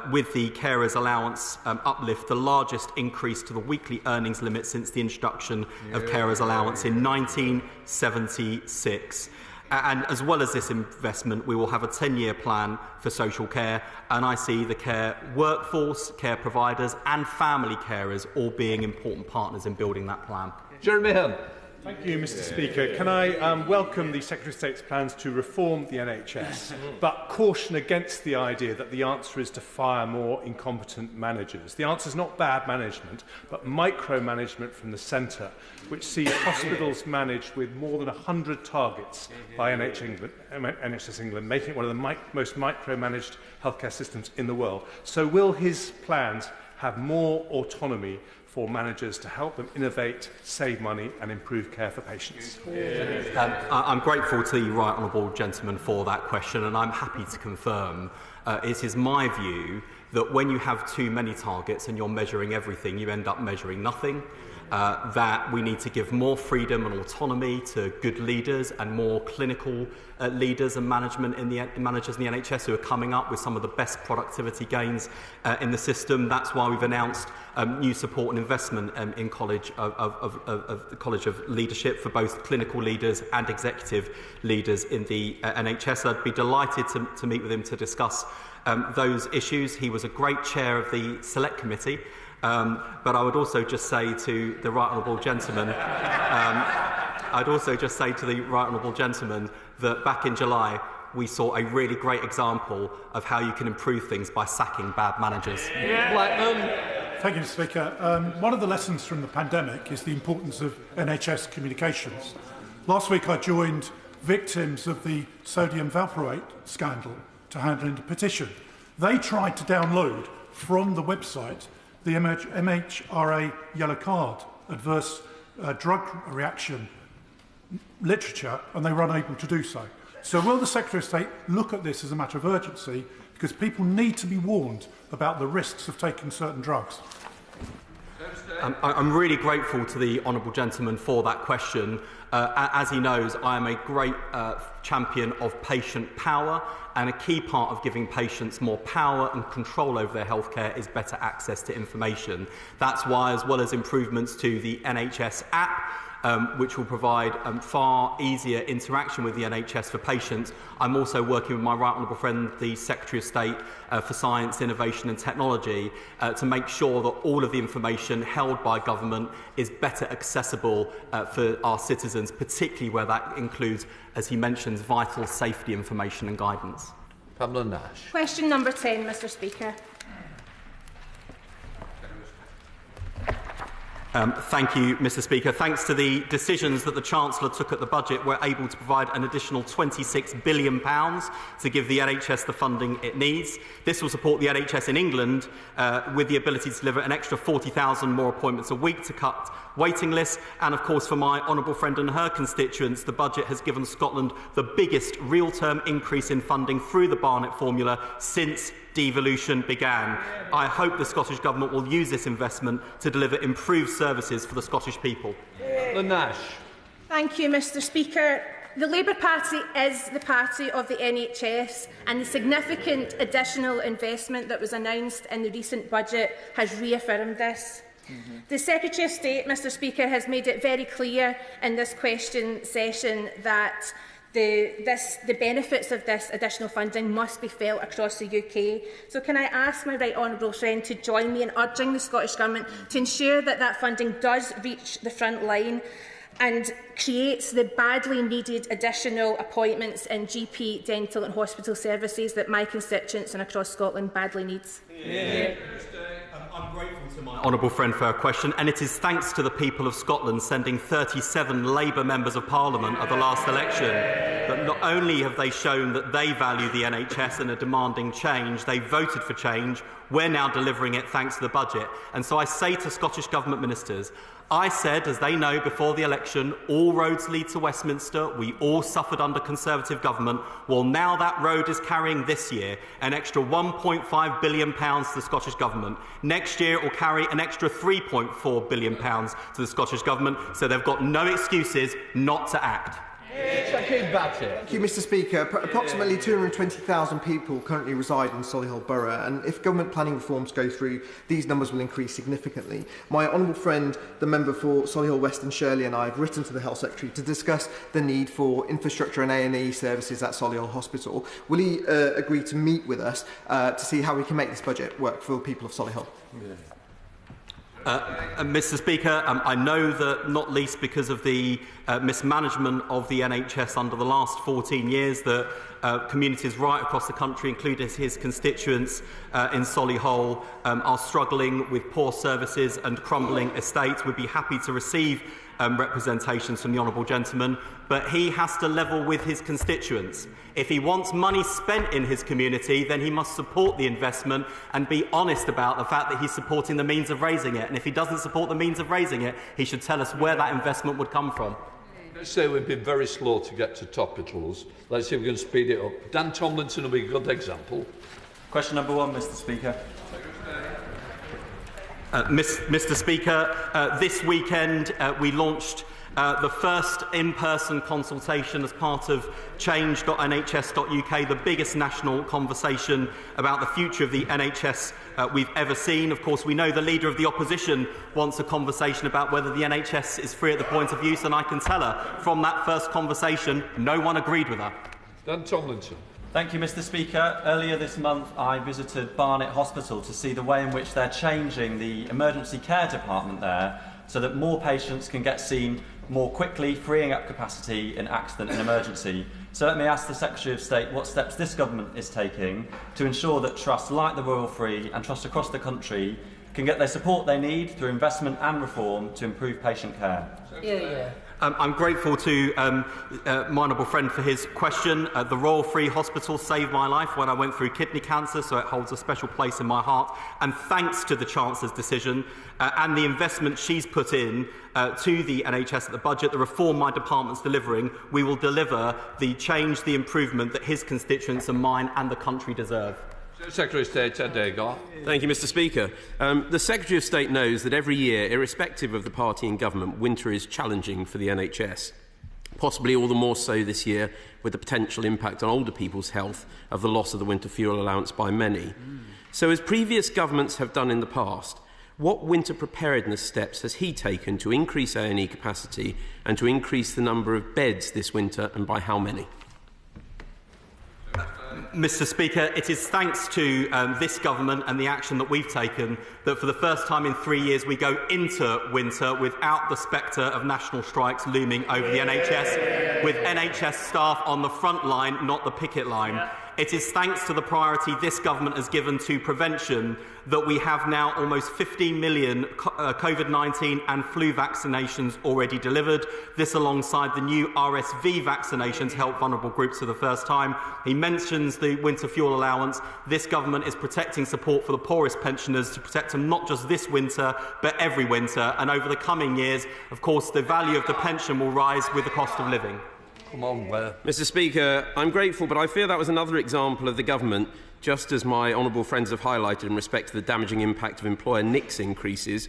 with the carers allowance uplift, the largest increase to the weekly earnings limit since the introduction of carers allowance in 1976. And as well as this investment, we will have a 10-year plan for social care, and I see the care workforce, care providers and family carers all being important partners in building that plan. Jeremy Hill. Thank you, Mr. Speaker. Can I welcome the Secretary of State's plans to reform the NHS, but caution against the idea that the answer is to fire more incompetent managers. The answer is not bad management, but micromanagement from the centre, which sees hospitals managed with more than 100 targets by NHS England, making it one of the most micromanaged healthcare systems in the world. So will his plans have more autonomy for managers to help them innovate, save money and improve care for patients? I'm grateful to the right honourable gentleman for that question, and I'm happy to confirm it is my view that when you have too many targets and you're measuring everything, you end up measuring nothing. That we need to give more freedom and autonomy to good leaders and more clinical leaders and managers in the NHS who are coming up with some of the best productivity gains in the system. That's why we've announced new support and investment in College the College of Leadership for both clinical leaders and executive leaders in the NHS. I'd be delighted to meet with him to discuss those issues. He was a great chair of the Select Committee. But I would also just say to the right honourable gentleman, that back in July we saw a really great example of how you can improve things by sacking bad managers. Thank you, Mr. Speaker. One of the lessons from the pandemic is the importance of NHS communications. Last week I joined victims of the sodium valproate scandal to hand in a petition. They tried to download from the website the MHRA yellow card, adverse drug reaction literature, and they were unable to do so. So will the Secretary of State look at this as a matter of urgency, because people need to be warned about the risks of taking certain drugs? I'm really grateful to the honourable gentleman for that question. As he knows, I am a great champion of patient power, and a key part of giving patients more power and control over their healthcare is better access to information. That's why, as well as improvements to the NHS app, which will provide far easier interaction with the NHS for patients, I'm also working with my right honourable friend, the Secretary of State for Science, Innovation and Technology, to make sure that all of the information held by government is better accessible for our citizens, particularly where that includes, as he mentions, vital safety information and guidance. Pamela Nash. Question number 10, Mr. Speaker. Thank you, Mr Speaker. Thanks to the decisions that the Chancellor took at the budget, we're able to provide an additional £26 billion to give the NHS the funding it needs. This will support the NHS in England with the ability to deliver an extra 40,000 more appointments a week to cut waiting lists. And of course, for my honourable friend and her constituents, the budget has given Scotland the biggest real-term increase in funding through the Barnett formula since devolution began. I hope the Scottish Government will use this investment to deliver improved services for the Scottish people. Nash. Thank you, Mr Speaker. The Labour Party is the party of the NHS, and the significant additional investment that was announced in the recent budget has reaffirmed this. The Secretary of State, Mr Speaker, has made it very clear in this question session that the benefits of this additional funding must be felt across the UK. So can I ask my right honourable friend to join me in urging the Scottish Government to ensure that that funding does reach the front line and creates the badly needed additional appointments in GP, dental and hospital services that my constituents and across Scotland badly need? I'm grateful to my honourable friend for her question, and it is thanks to the people of Scotland sending 37 Labour members of Parliament at the last election that not only have they shown that they value the NHS and are demanding change, they voted for change. We're now delivering it thanks to the budget. And so I say to Scottish Government ministers, I said, as they know, before the election, all roads lead to Westminster. We all suffered under Conservative government. Well, now that road is carrying this year an extra £1.5 billion to the Scottish Government. Next year, it will carry an extra £3.4 billion to the Scottish Government, so they've got no excuses not to act. Thank you, Mr Speaker. Approximately 220,000 people currently reside in Solihull Borough, and if government planning reforms go through, these numbers will increase significantly. My honourable friend, the member for Solihull West and Shirley, and I have written to the Health Secretary to discuss the need for infrastructure and A&E services at Solihull Hospital. Will he agree to meet with us to see how we can make this budget work for the people of Solihull? Mr Speaker, I know that, not least because of the mismanagement of the NHS under the last 14 years, that communities right across the country, including his constituents in Solihull, are struggling with poor services and crumbling estates. We'd be happy to receive representations from the honourable gentleman, but he has to level with his constituents. If he wants money spent in his community, then he must support the investment and be honest about the fact that he's supporting the means of raising it. And if he doesn't support the means of raising it, he should tell us where that investment would come from. Let's say we've been very slow to get to topicals. Let's see if we can speed it up. Dan Tomlinson will be a good example. Question number 1, Mr Speaker. Mr Speaker, this weekend we launched the first in-person consultation as part of change.nhs.uk, the biggest national conversation about the future of the NHS we've ever seen. Of course, we know the Leader of the Opposition wants a conversation about whether the NHS is free at the point of use, and I can tell her from that first conversation, no one agreed with her. Dan Tomlinson. Thank you, Mr Speaker. Earlier this month, I visited Barnet Hospital to see the way in which they're changing the emergency care department there so that more patients can get seen more quickly, freeing up capacity in accident and emergency. So let me ask the Secretary of State what steps this government is taking to ensure that trusts like the Royal Free and trusts across the country can get their support they need through investment and reform to improve patient care. I'm grateful to my honourable friend for his question. The Royal Free Hospital saved my life when I went through kidney cancer, so it holds a special place in my heart. And thanks to the Chancellor's decision and the investment she's put in to the NHS at the budget, the reform my department's delivering, we will deliver the change, the improvement that his constituents and mine and the country deserve. Secretary of State Ted Agar. Thank you, Mr Speaker. The Secretary of State knows that every year, irrespective of the party in government, winter is challenging for the NHS. Possibly all the more so this year with the potential impact on older people's health of the loss of the winter fuel allowance by many. So as previous governments have done in the past, what winter preparedness steps has he taken to increase A&E capacity and to increase the number of beds this winter, and by how many? Mr Speaker, it is thanks to this government and the action that we've taken that for the first time in 3 years we go into winter without the spectre of national strikes looming over the NHS, with NHS staff on the front line, not the picket line. It is thanks to the priority this government has given to prevention that we have now almost 15 million COVID-19 and flu vaccinations already delivered. This alongside the new RSV vaccinations help vulnerable groups for the first time. He mentions the winter fuel allowance. This government is protecting support for the poorest pensioners to protect them not just this winter but every winter. And over the coming years, of course, the value of the pension will rise with the cost of living. Come on, Ware. Mr Speaker, I'm grateful, but I fear that was another example of the government, just as my honourable friends have highlighted in respect to the damaging impact of employer NICS increases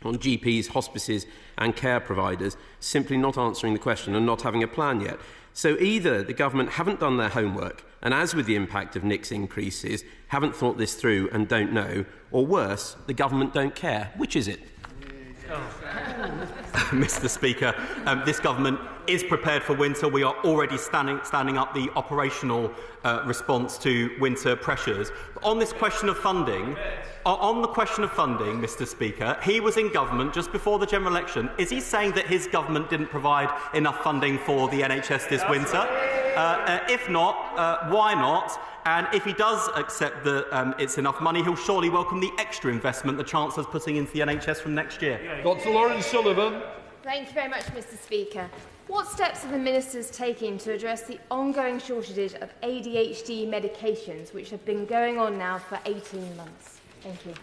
on GPs, hospices and care providers, simply not answering the question and not having a plan yet. So either the government haven't done their homework and, as with the impact of NICS increases, haven't thought this through and don't know, or worse, the government don't care. Which is it? Mr Speaker, this government is prepared for winter. We are already standing up the operational response to winter pressures. On this question of funding, Mr Speaker, he was in government just before the general election. Is he saying that his government didn't provide enough funding for the NHS this winter? If not, why not? And if he does accept that it's enough money, he'll surely welcome the extra investment the Chancellor's putting into the NHS from next year. Dr Lawrence Sullivan. Thank you very much, Mr Speaker. What steps are the ministers taking to address the ongoing shortages of ADHD medications, which have been going on now for 18 months? Thank you.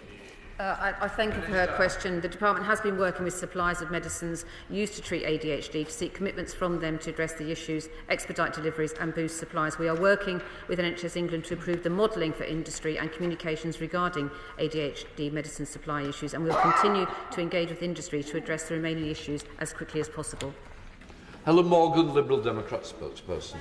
I thank her for her question. The Department has been working with suppliers of medicines used to treat ADHD to seek commitments from them to address the issues, expedite deliveries and boost supplies. We are working with NHS England to improve the modelling for industry and communications regarding ADHD medicine supply issues, and we will continue to engage with industry to address the remaining issues as quickly as possible. Helen Morgan, Liberal Democrat spokesperson.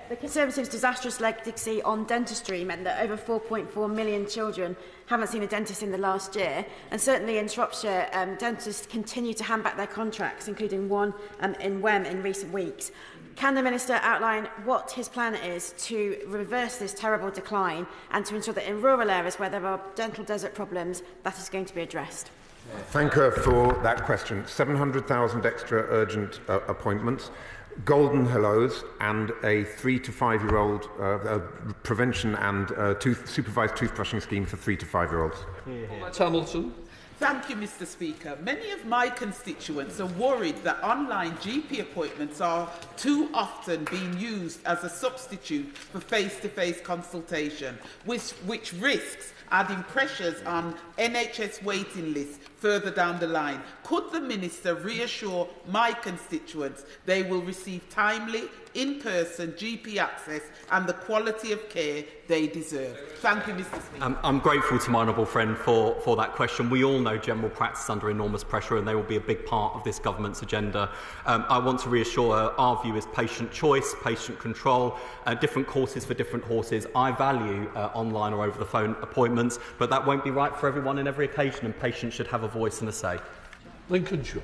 The Conservatives' disastrous legacy on dentistry meant that over 4.4 million children haven't seen a dentist in the last year, and certainly in Shropshire, dentists continue to hand back their contracts, including one in Wem in recent weeks. Can the Minister outline what his plan is to reverse this terrible decline and to ensure that in rural areas where there are dental desert problems, that is going to be addressed? Thank her for that question. 700,000 extra urgent appointments, golden hellos and a 3 to 5 year old prevention and supervised toothbrushing scheme for 3 to 5 year olds. Hamilton. Thank you, Mr Speaker. Many of my constituents are worried that online GP appointments are too often being used as a substitute for face-to-face consultation, which risks adding pressures on NHS waiting lists further down the line. Could the Minister reassure my constituents they will receive timely, in-person GP access and the quality of care they deserve? Thank you, Mr Speaker. I'm grateful to my honourable friend for that question. We all know general practice is under enormous pressure and they will be a big part of this government's agenda. I want to reassure her our view is patient choice, patient control, different courses for different horses. I value online or over the phone appointments, but that won't be right for everyone in every occasion, and patients should have a voice and a say. Lincolnshire.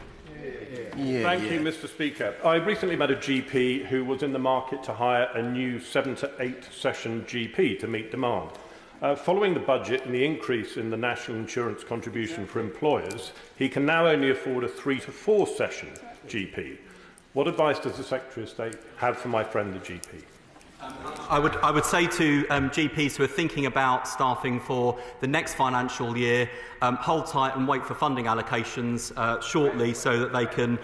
Thank you, Mr Speaker. I recently met a GP who was in the market to hire a new 7 to 8 session GP to meet demand. Following the budget and the increase in the national insurance contribution for employers, he can now only afford a 3 to 4 session GP. What advice does the Secretary of State have for my friend the GP? I would say to GPs who are thinking about staffing for the next financial year, hold tight and wait for funding allocations shortly so that they can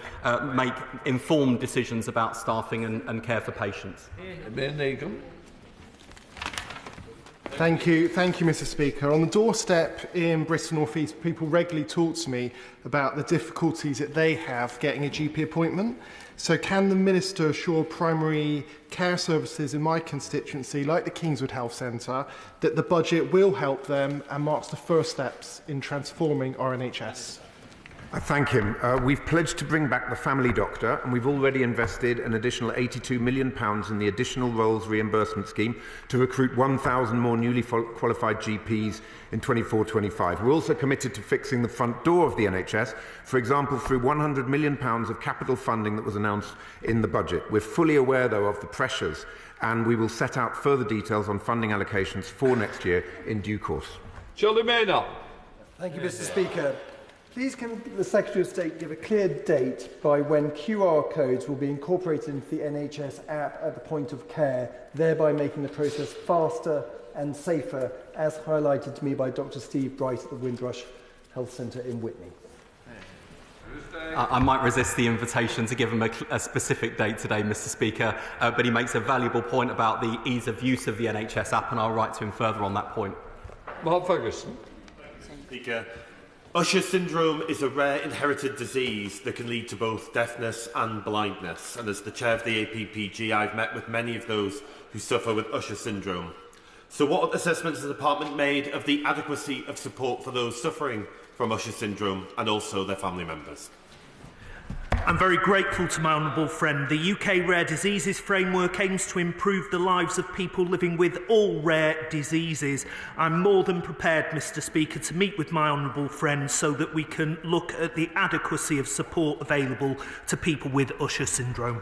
make informed decisions about staffing and care for patients. Thank you, Mr Speaker. On the doorstep in Bristol North East, people regularly talk to me about the difficulties that they have getting a GP appointment. So can the Minister assure primary care services in my constituency, like the Kingswood Health Centre, that the budget will help them and marks the first steps in transforming our NHS? I thank him. We've pledged to bring back the family doctor, and we've already invested an additional £82 million in the additional roles reimbursement scheme to recruit 1,000 more newly qualified GPs in 24-25. We're also committed to fixing the front door of the NHS, for example, through £100 million of capital funding that was announced in the budget. We're fully aware, though, of the pressures, and we will set out further details on funding allocations for next year in due course. Charlie Maynard. Thank you, Mr Speaker. Please can the Secretary of State give a clear date by when QR codes will be incorporated into the NHS app at the point of care, thereby making the process faster and safer, as highlighted to me by Dr. Steve Bright at the Windrush Health Centre in Witney? I might resist the invitation to give him a specific date today, Mr. Speaker, but he makes a valuable point about the ease of use of the NHS app, and I'll write to him further on that point. Mark Ferguson. Speaker, Usher syndrome is a rare inherited disease that can lead to both deafness and blindness, and as the chair of the APPG, I've met with many of those who suffer with Usher syndrome. So what assessments has the department made of the adequacy of support for those suffering from Usher syndrome and also their family members? I'm very grateful to my honourable friend. The UK Rare Diseases Framework aims to improve the lives of people living with all rare diseases. I'm more than prepared, Mr. Speaker, to meet with my honourable friend so that we can look at the adequacy of support available to people with Usher syndrome.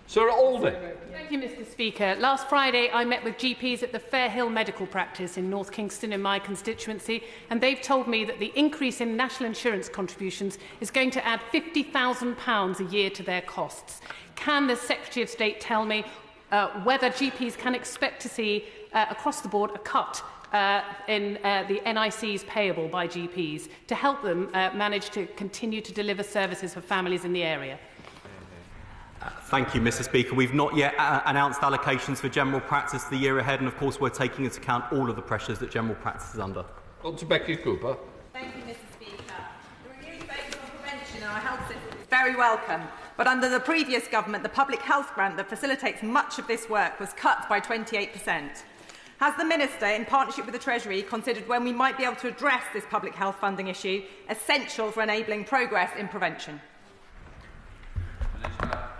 Sir Alden. Thank you, Mr. Speaker. Last Friday, I met with GPs at the Fairhill Medical Practice in North Kingston in my constituency, and they've told me that the increase in national insurance contributions is going to add £50,000 a year to their costs. Can the Secretary of State tell me whether GPs can expect to see, across the board, a cut in the NICs payable by GPs to help them manage to continue to deliver services for families in the area? Thank you, Mr. Speaker. We've not yet announced allocations for general practice the year ahead, and of course we're taking into account all of the pressures that general practice is under. On to Becky Cooper. Thank you, Mr. Speaker. The renewed focus on prevention in our health system is very welcome, but under the previous government, the public health grant that facilitates much of this work was cut by 28%. Has the Minister, in partnership with the Treasury, considered when we might be able to address this public health funding issue, essential for enabling progress in prevention?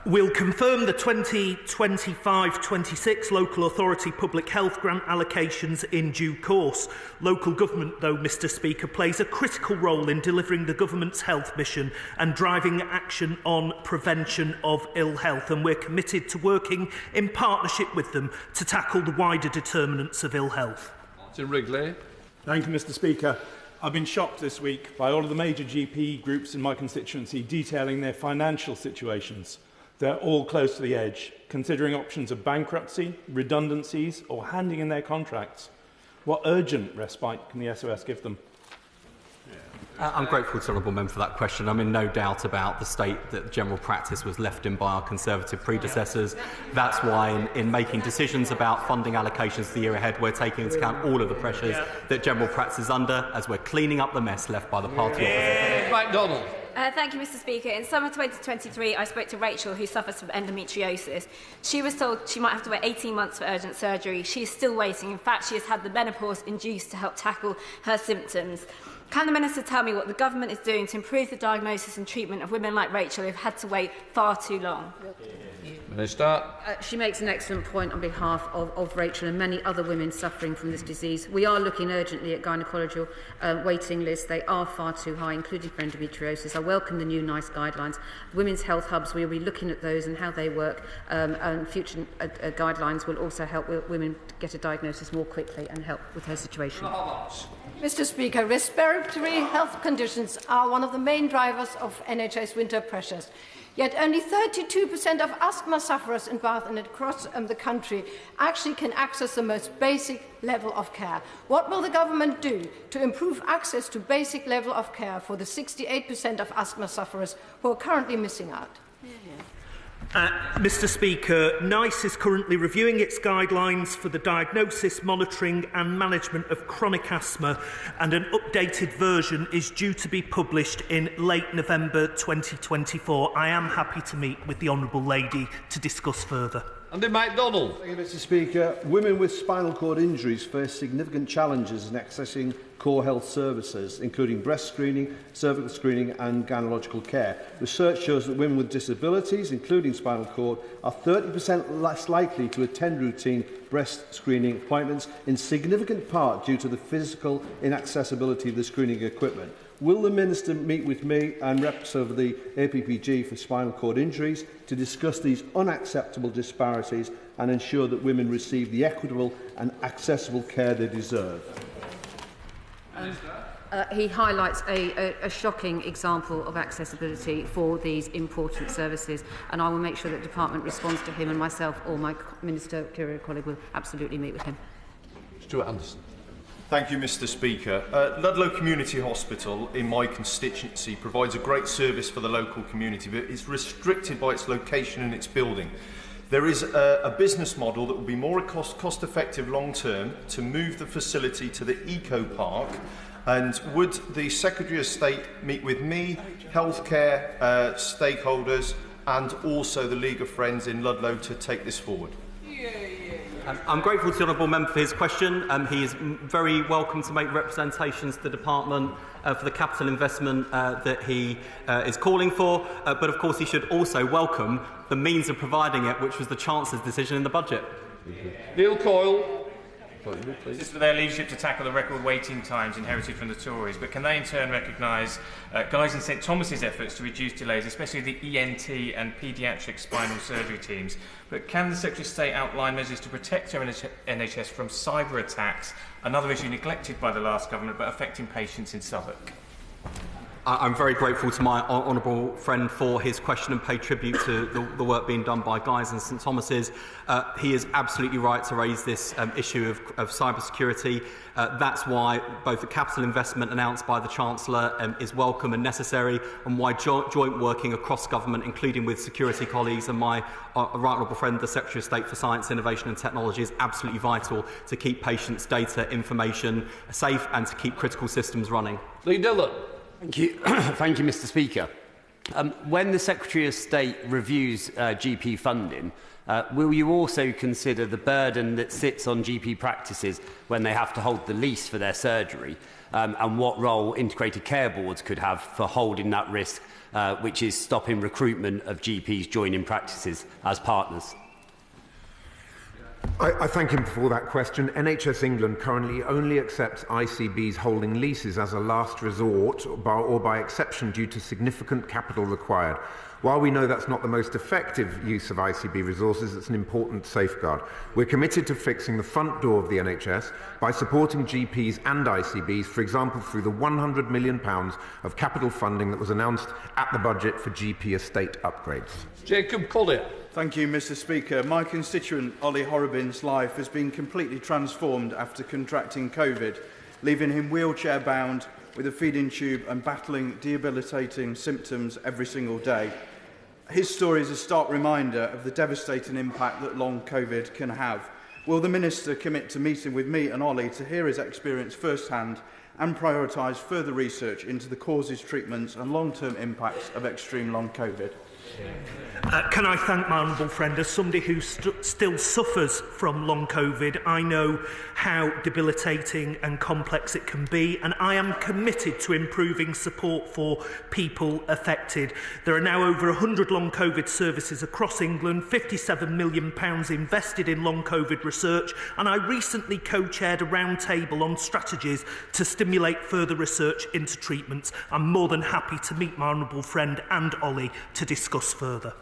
We'll confirm the 2025-26 Local Authority Public Health Grant allocations in due course. Local government, though, Mr. Speaker, plays a critical role in delivering the government's health mission and driving action on prevention of ill health, and we're committed to working in partnership with them to tackle the wider determinants of ill health. Martin Wrigley. Thank you, Mr. Speaker. I've been shocked this week by all of the major GP groups in my constituency detailing their financial situations. They're all close to the edge, considering options of bankruptcy, redundancies, or handing in their contracts. What urgent respite can the SOS give them? I'm grateful to the Honourable Member for that question. I'm in no doubt about the state that general practice was left in by our Conservative predecessors. That's why in making decisions about funding allocations the year ahead, we're taking into account all of the pressures that general practice is under as we're cleaning up the mess left by the party opposite. MacDonald. Thank you, Mr. Speaker. In summer 2023, I spoke to Rachel, who suffers from endometriosis. She was told she might have to wait 18 months for urgent surgery. She is still waiting. In fact, she has had the menopause induced to help tackle her symptoms. Can the Minister tell me what the government is doing to improve the diagnosis and treatment of women like Rachel who have had to wait far too long? Minister. She makes an excellent point on behalf of Rachel and many other women suffering from this disease. We are looking urgently at gynecological waiting lists. They are far too high, including for endometriosis. I welcome the new NICE guidelines. Women's health hubs, we will be looking at those and how they work, and future guidelines will also help women get a diagnosis more quickly and help with her situation. Mr. Speaker, respiratory health conditions are one of the main drivers of NHS winter pressures. Yet only 32% of asthma sufferers in Bath and across the country actually can access the most basic level of care. What will the government do to improve access to basic level of care for the 68% of asthma sufferers who are currently missing out? Mr. Speaker, NICE is currently reviewing its guidelines for the diagnosis, monitoring and management of chronic asthma, and an updated version is due to be published in late November 2024. I am happy to meet with the Honourable Lady to discuss further. Andy MacDonald. Thank you, Mr. Speaker. Women with spinal cord injuries face significant challenges in accessing core health services, including breast screening, cervical screening and gynecological care. Research shows that women with disabilities, including spinal cord, are 30% less likely to attend routine breast screening appointments, in significant part due to the physical inaccessibility of the screening equipment. Will the Minister meet with me and reps of the APPG for spinal cord injuries to discuss these unacceptable disparities and ensure that women receive the equitable and accessible care they deserve? He highlights a shocking example of accessibility for these important services, and I will make sure that the Department responds to him, and myself or my Minister Courier colleague will absolutely meet with him. Stuart Anderson. Thank you, Mr. Speaker. Ludlow Community Hospital in my constituency provides a great service for the local community, but it's restricted by its location and its building. There is a business model that will be more cost-effective long-term to move the facility to the Eco Park. And would the Secretary of State meet with me, healthcare stakeholders, and also the League of Friends in Ludlow to take this forward? I'm grateful to the Honourable Member for his question. He is very welcome to make representations to the Department for the capital investment that he is calling for, but of course he should also welcome the means of providing it, which was the Chancellor's decision in the budget. Neil Coyle. This is for their leadership to tackle the record waiting times inherited from the Tories, but can they in turn recognise Guy's and St Thomas's efforts to reduce delays, especially the ENT and paediatric spinal surgery teams? But can the Secretary of State outline measures to protect our NHS from cyber attacks, another issue neglected by the last government but affecting patients in Southwark? I'm very grateful to my honourable friend for his question and pay tribute to the work being done by Guy's and St Thomas's. He is absolutely right to raise this issue of cybersecurity. That's why both the capital investment announced by the Chancellor is welcome and necessary, and why joint working across government, including with security colleagues and my right honourable friend, the Secretary of State for Science, Innovation and Technology, is absolutely vital to keep patients' data information safe and to keep critical systems running. Lee Dillon. Thank you. Thank you, Mr. Speaker. When the Secretary of State reviews GP funding, will you also consider the burden that sits on GP practices when they have to hold the lease for their surgery, and what role integrated care boards could have for holding that risk, which is stopping recruitment of GPs joining practices as partners? I thank him for that question. NHS England currently only accepts ICBs holding leases as a last resort or by exception due to significant capital required. While we know that's not the most effective use of ICB resources, it's an important safeguard. We're committed to fixing the front door of the NHS by supporting GPs and ICBs, for example, through the £100 million of capital funding that was announced at the budget for GP estate upgrades. Jacob Collier. Thank you, Mr. Speaker. My constituent, Ollie Horrobin's life has been completely transformed after contracting COVID, leaving him wheelchair-bound with a feeding tube and battling debilitating symptoms every single day. His story is a stark reminder of the devastating impact that long COVID can have. Will the Minister commit to meeting with me and Ollie to hear his experience firsthand and prioritise further research into the causes, treatments and long-term impacts of extreme long COVID? Can I thank my honourable friend? As somebody who still suffers from long COVID, I know how debilitating and complex it can be, and I am committed to improving support for people affected. There are now over 100 long COVID services across England, £57 million invested in long COVID research, and I recently co-chaired a roundtable on strategies to stimulate further research into treatments. I'm more than happy to meet my honourable friend and Ollie to discuss further.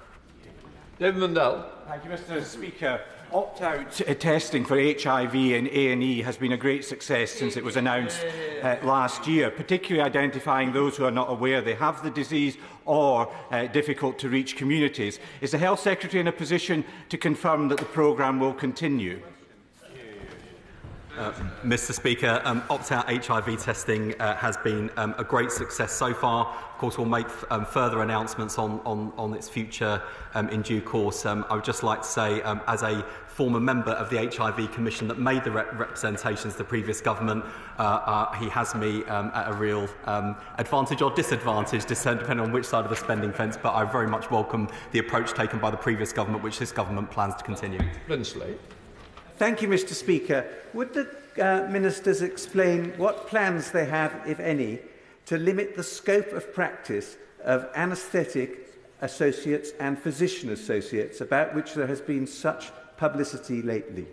David Mundell. Thank you, Mr. Speaker. Opt-out testing for HIV and A&E has been a great success since it was announced last year, particularly identifying those who are not aware they have the disease or difficult to reach communities. Is the Health Secretary in a position to confirm that the programme will continue? Mr. Speaker, opt-out HIV testing has been a great success so far. Of course, we'll make further announcements on its future in due course. I would just like to say, as a former member of the HIV Commission that made the representations to the previous government, he has me at a real advantage or disadvantage, depending on which side of the spending fence, but I very much welcome the approach taken by the previous government, which this government plans to continue. Lindsley. Thank you, Mr. Speaker. Would the Ministers explain what plans they have, if any, to limit the scope of practice of anaesthetic associates and physician associates, about which there has been such publicity lately?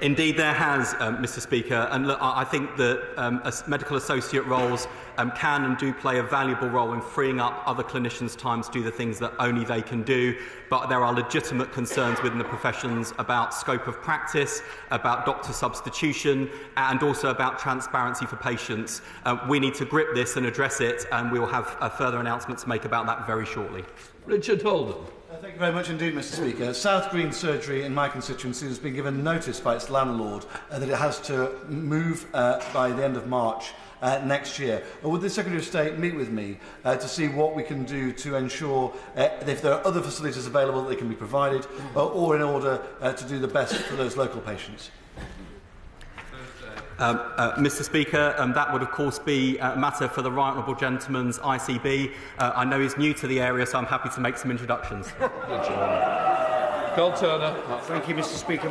Indeed, there has, Mr. Speaker, and look, I think that medical associate roles can and do play a valuable role in freeing up other clinicians' time to do the things that only they can do, but there are legitimate concerns within the professions about scope of practice, about doctor substitution, and also about transparency for patients. We need to grip this and address it, and we will have a further announcement to make about that very shortly. Richard Holden. Thank you very much indeed, Mr. Speaker. South Green Surgery in my constituency has been given notice by its landlord that it has to move by the end of March next year. Would the Secretary of State meet with me to see what we can do to ensure that if there are other facilities available that they can be provided, or in order to do the best for those local patients? Mr. Speaker, that would of course be a matter for the Right Honourable Gentleman's ICB. I know he's new to the area, so I'm happy to make some introductions. Carl Turner. Thank you, Mr. Speaker.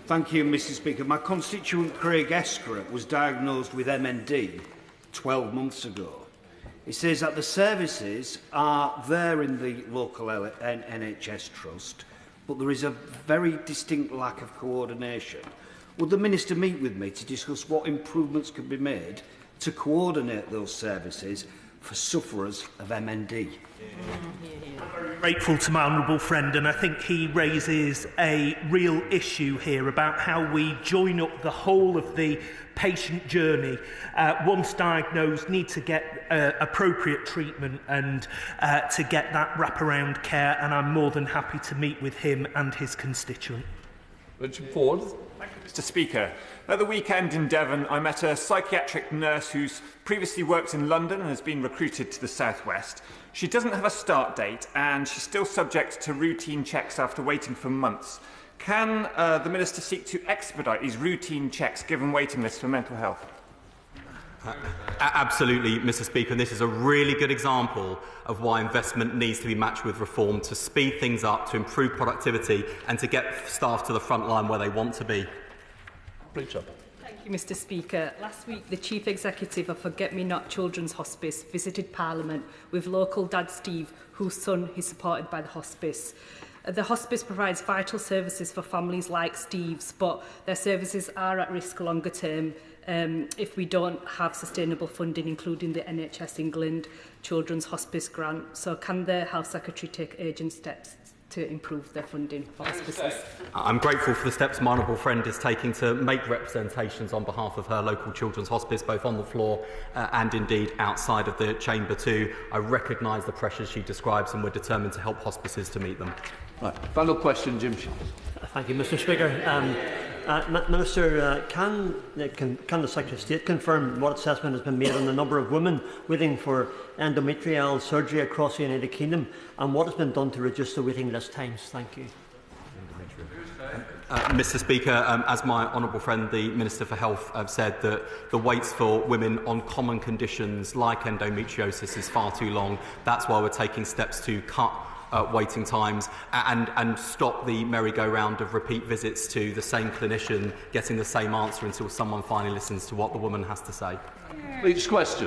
Thank you, Mr. Speaker. My constituent Craig Escrett was diagnosed with MND 12 months ago. He says that the services are there in the local NHS trust, but there is a very distinct lack of coordination. Would the Minister meet with me to discuss what improvements could be made to coordinate those services for sufferers of MND? I'm very grateful to my honourable friend, and I think he raises a real issue here about how we join up the whole of the patient journey. Once diagnosed, need to get appropriate treatment and to get that wraparound care, and I'm more than happy to meet with him and his constituent. Richard Ford. Thank you, Mr. Speaker. At the weekend in Devon, I met a psychiatric nurse who's previously worked in London and has been recruited to the southwest. She doesn't have a start date, and she's still subject to routine checks after waiting for months. Can the Minister seek to expedite these routine checks given waiting lists for mental health? Absolutely, Mr. Speaker, and this is a really good example of why investment needs to be matched with reform to speed things up, to improve productivity and to get staff to the front line where they want to be. Thank you, Mr. Speaker. Last week, the Chief Executive of Forget-Me-Not Children's Hospice visited Parliament with local dad Steve, whose son is supported by the hospice. The hospice provides vital services for families like Steve's, but their services are at risk longer term if we don't have sustainable funding, including the NHS England Children's Hospice Grant. So can the Health Secretary take urgent steps to improve their funding for hospices? I'm grateful for the steps my honourable friend is taking to make representations on behalf of her local children's hospice, both on the floor and indeed outside of the chamber too. I recognise the pressures she describes, and we're determined to help hospices to meet them. Right. Final question, Jim. Thank you, Mr. Speaker. Minister, can the Secretary of State confirm what assessment has been made on the number of women waiting for endometrial surgery across the United Kingdom, and what has been done to reduce the waiting list times? Thank you. Mr. Speaker, as my honourable friend, the Minister for Health, said, that the waits for women on common conditions like endometriosis is far too long. That's why we're taking steps to cut waiting times and stop the merry-go-round of repeat visits to the same clinician getting the same answer until someone finally listens to what the woman has to say. Each question.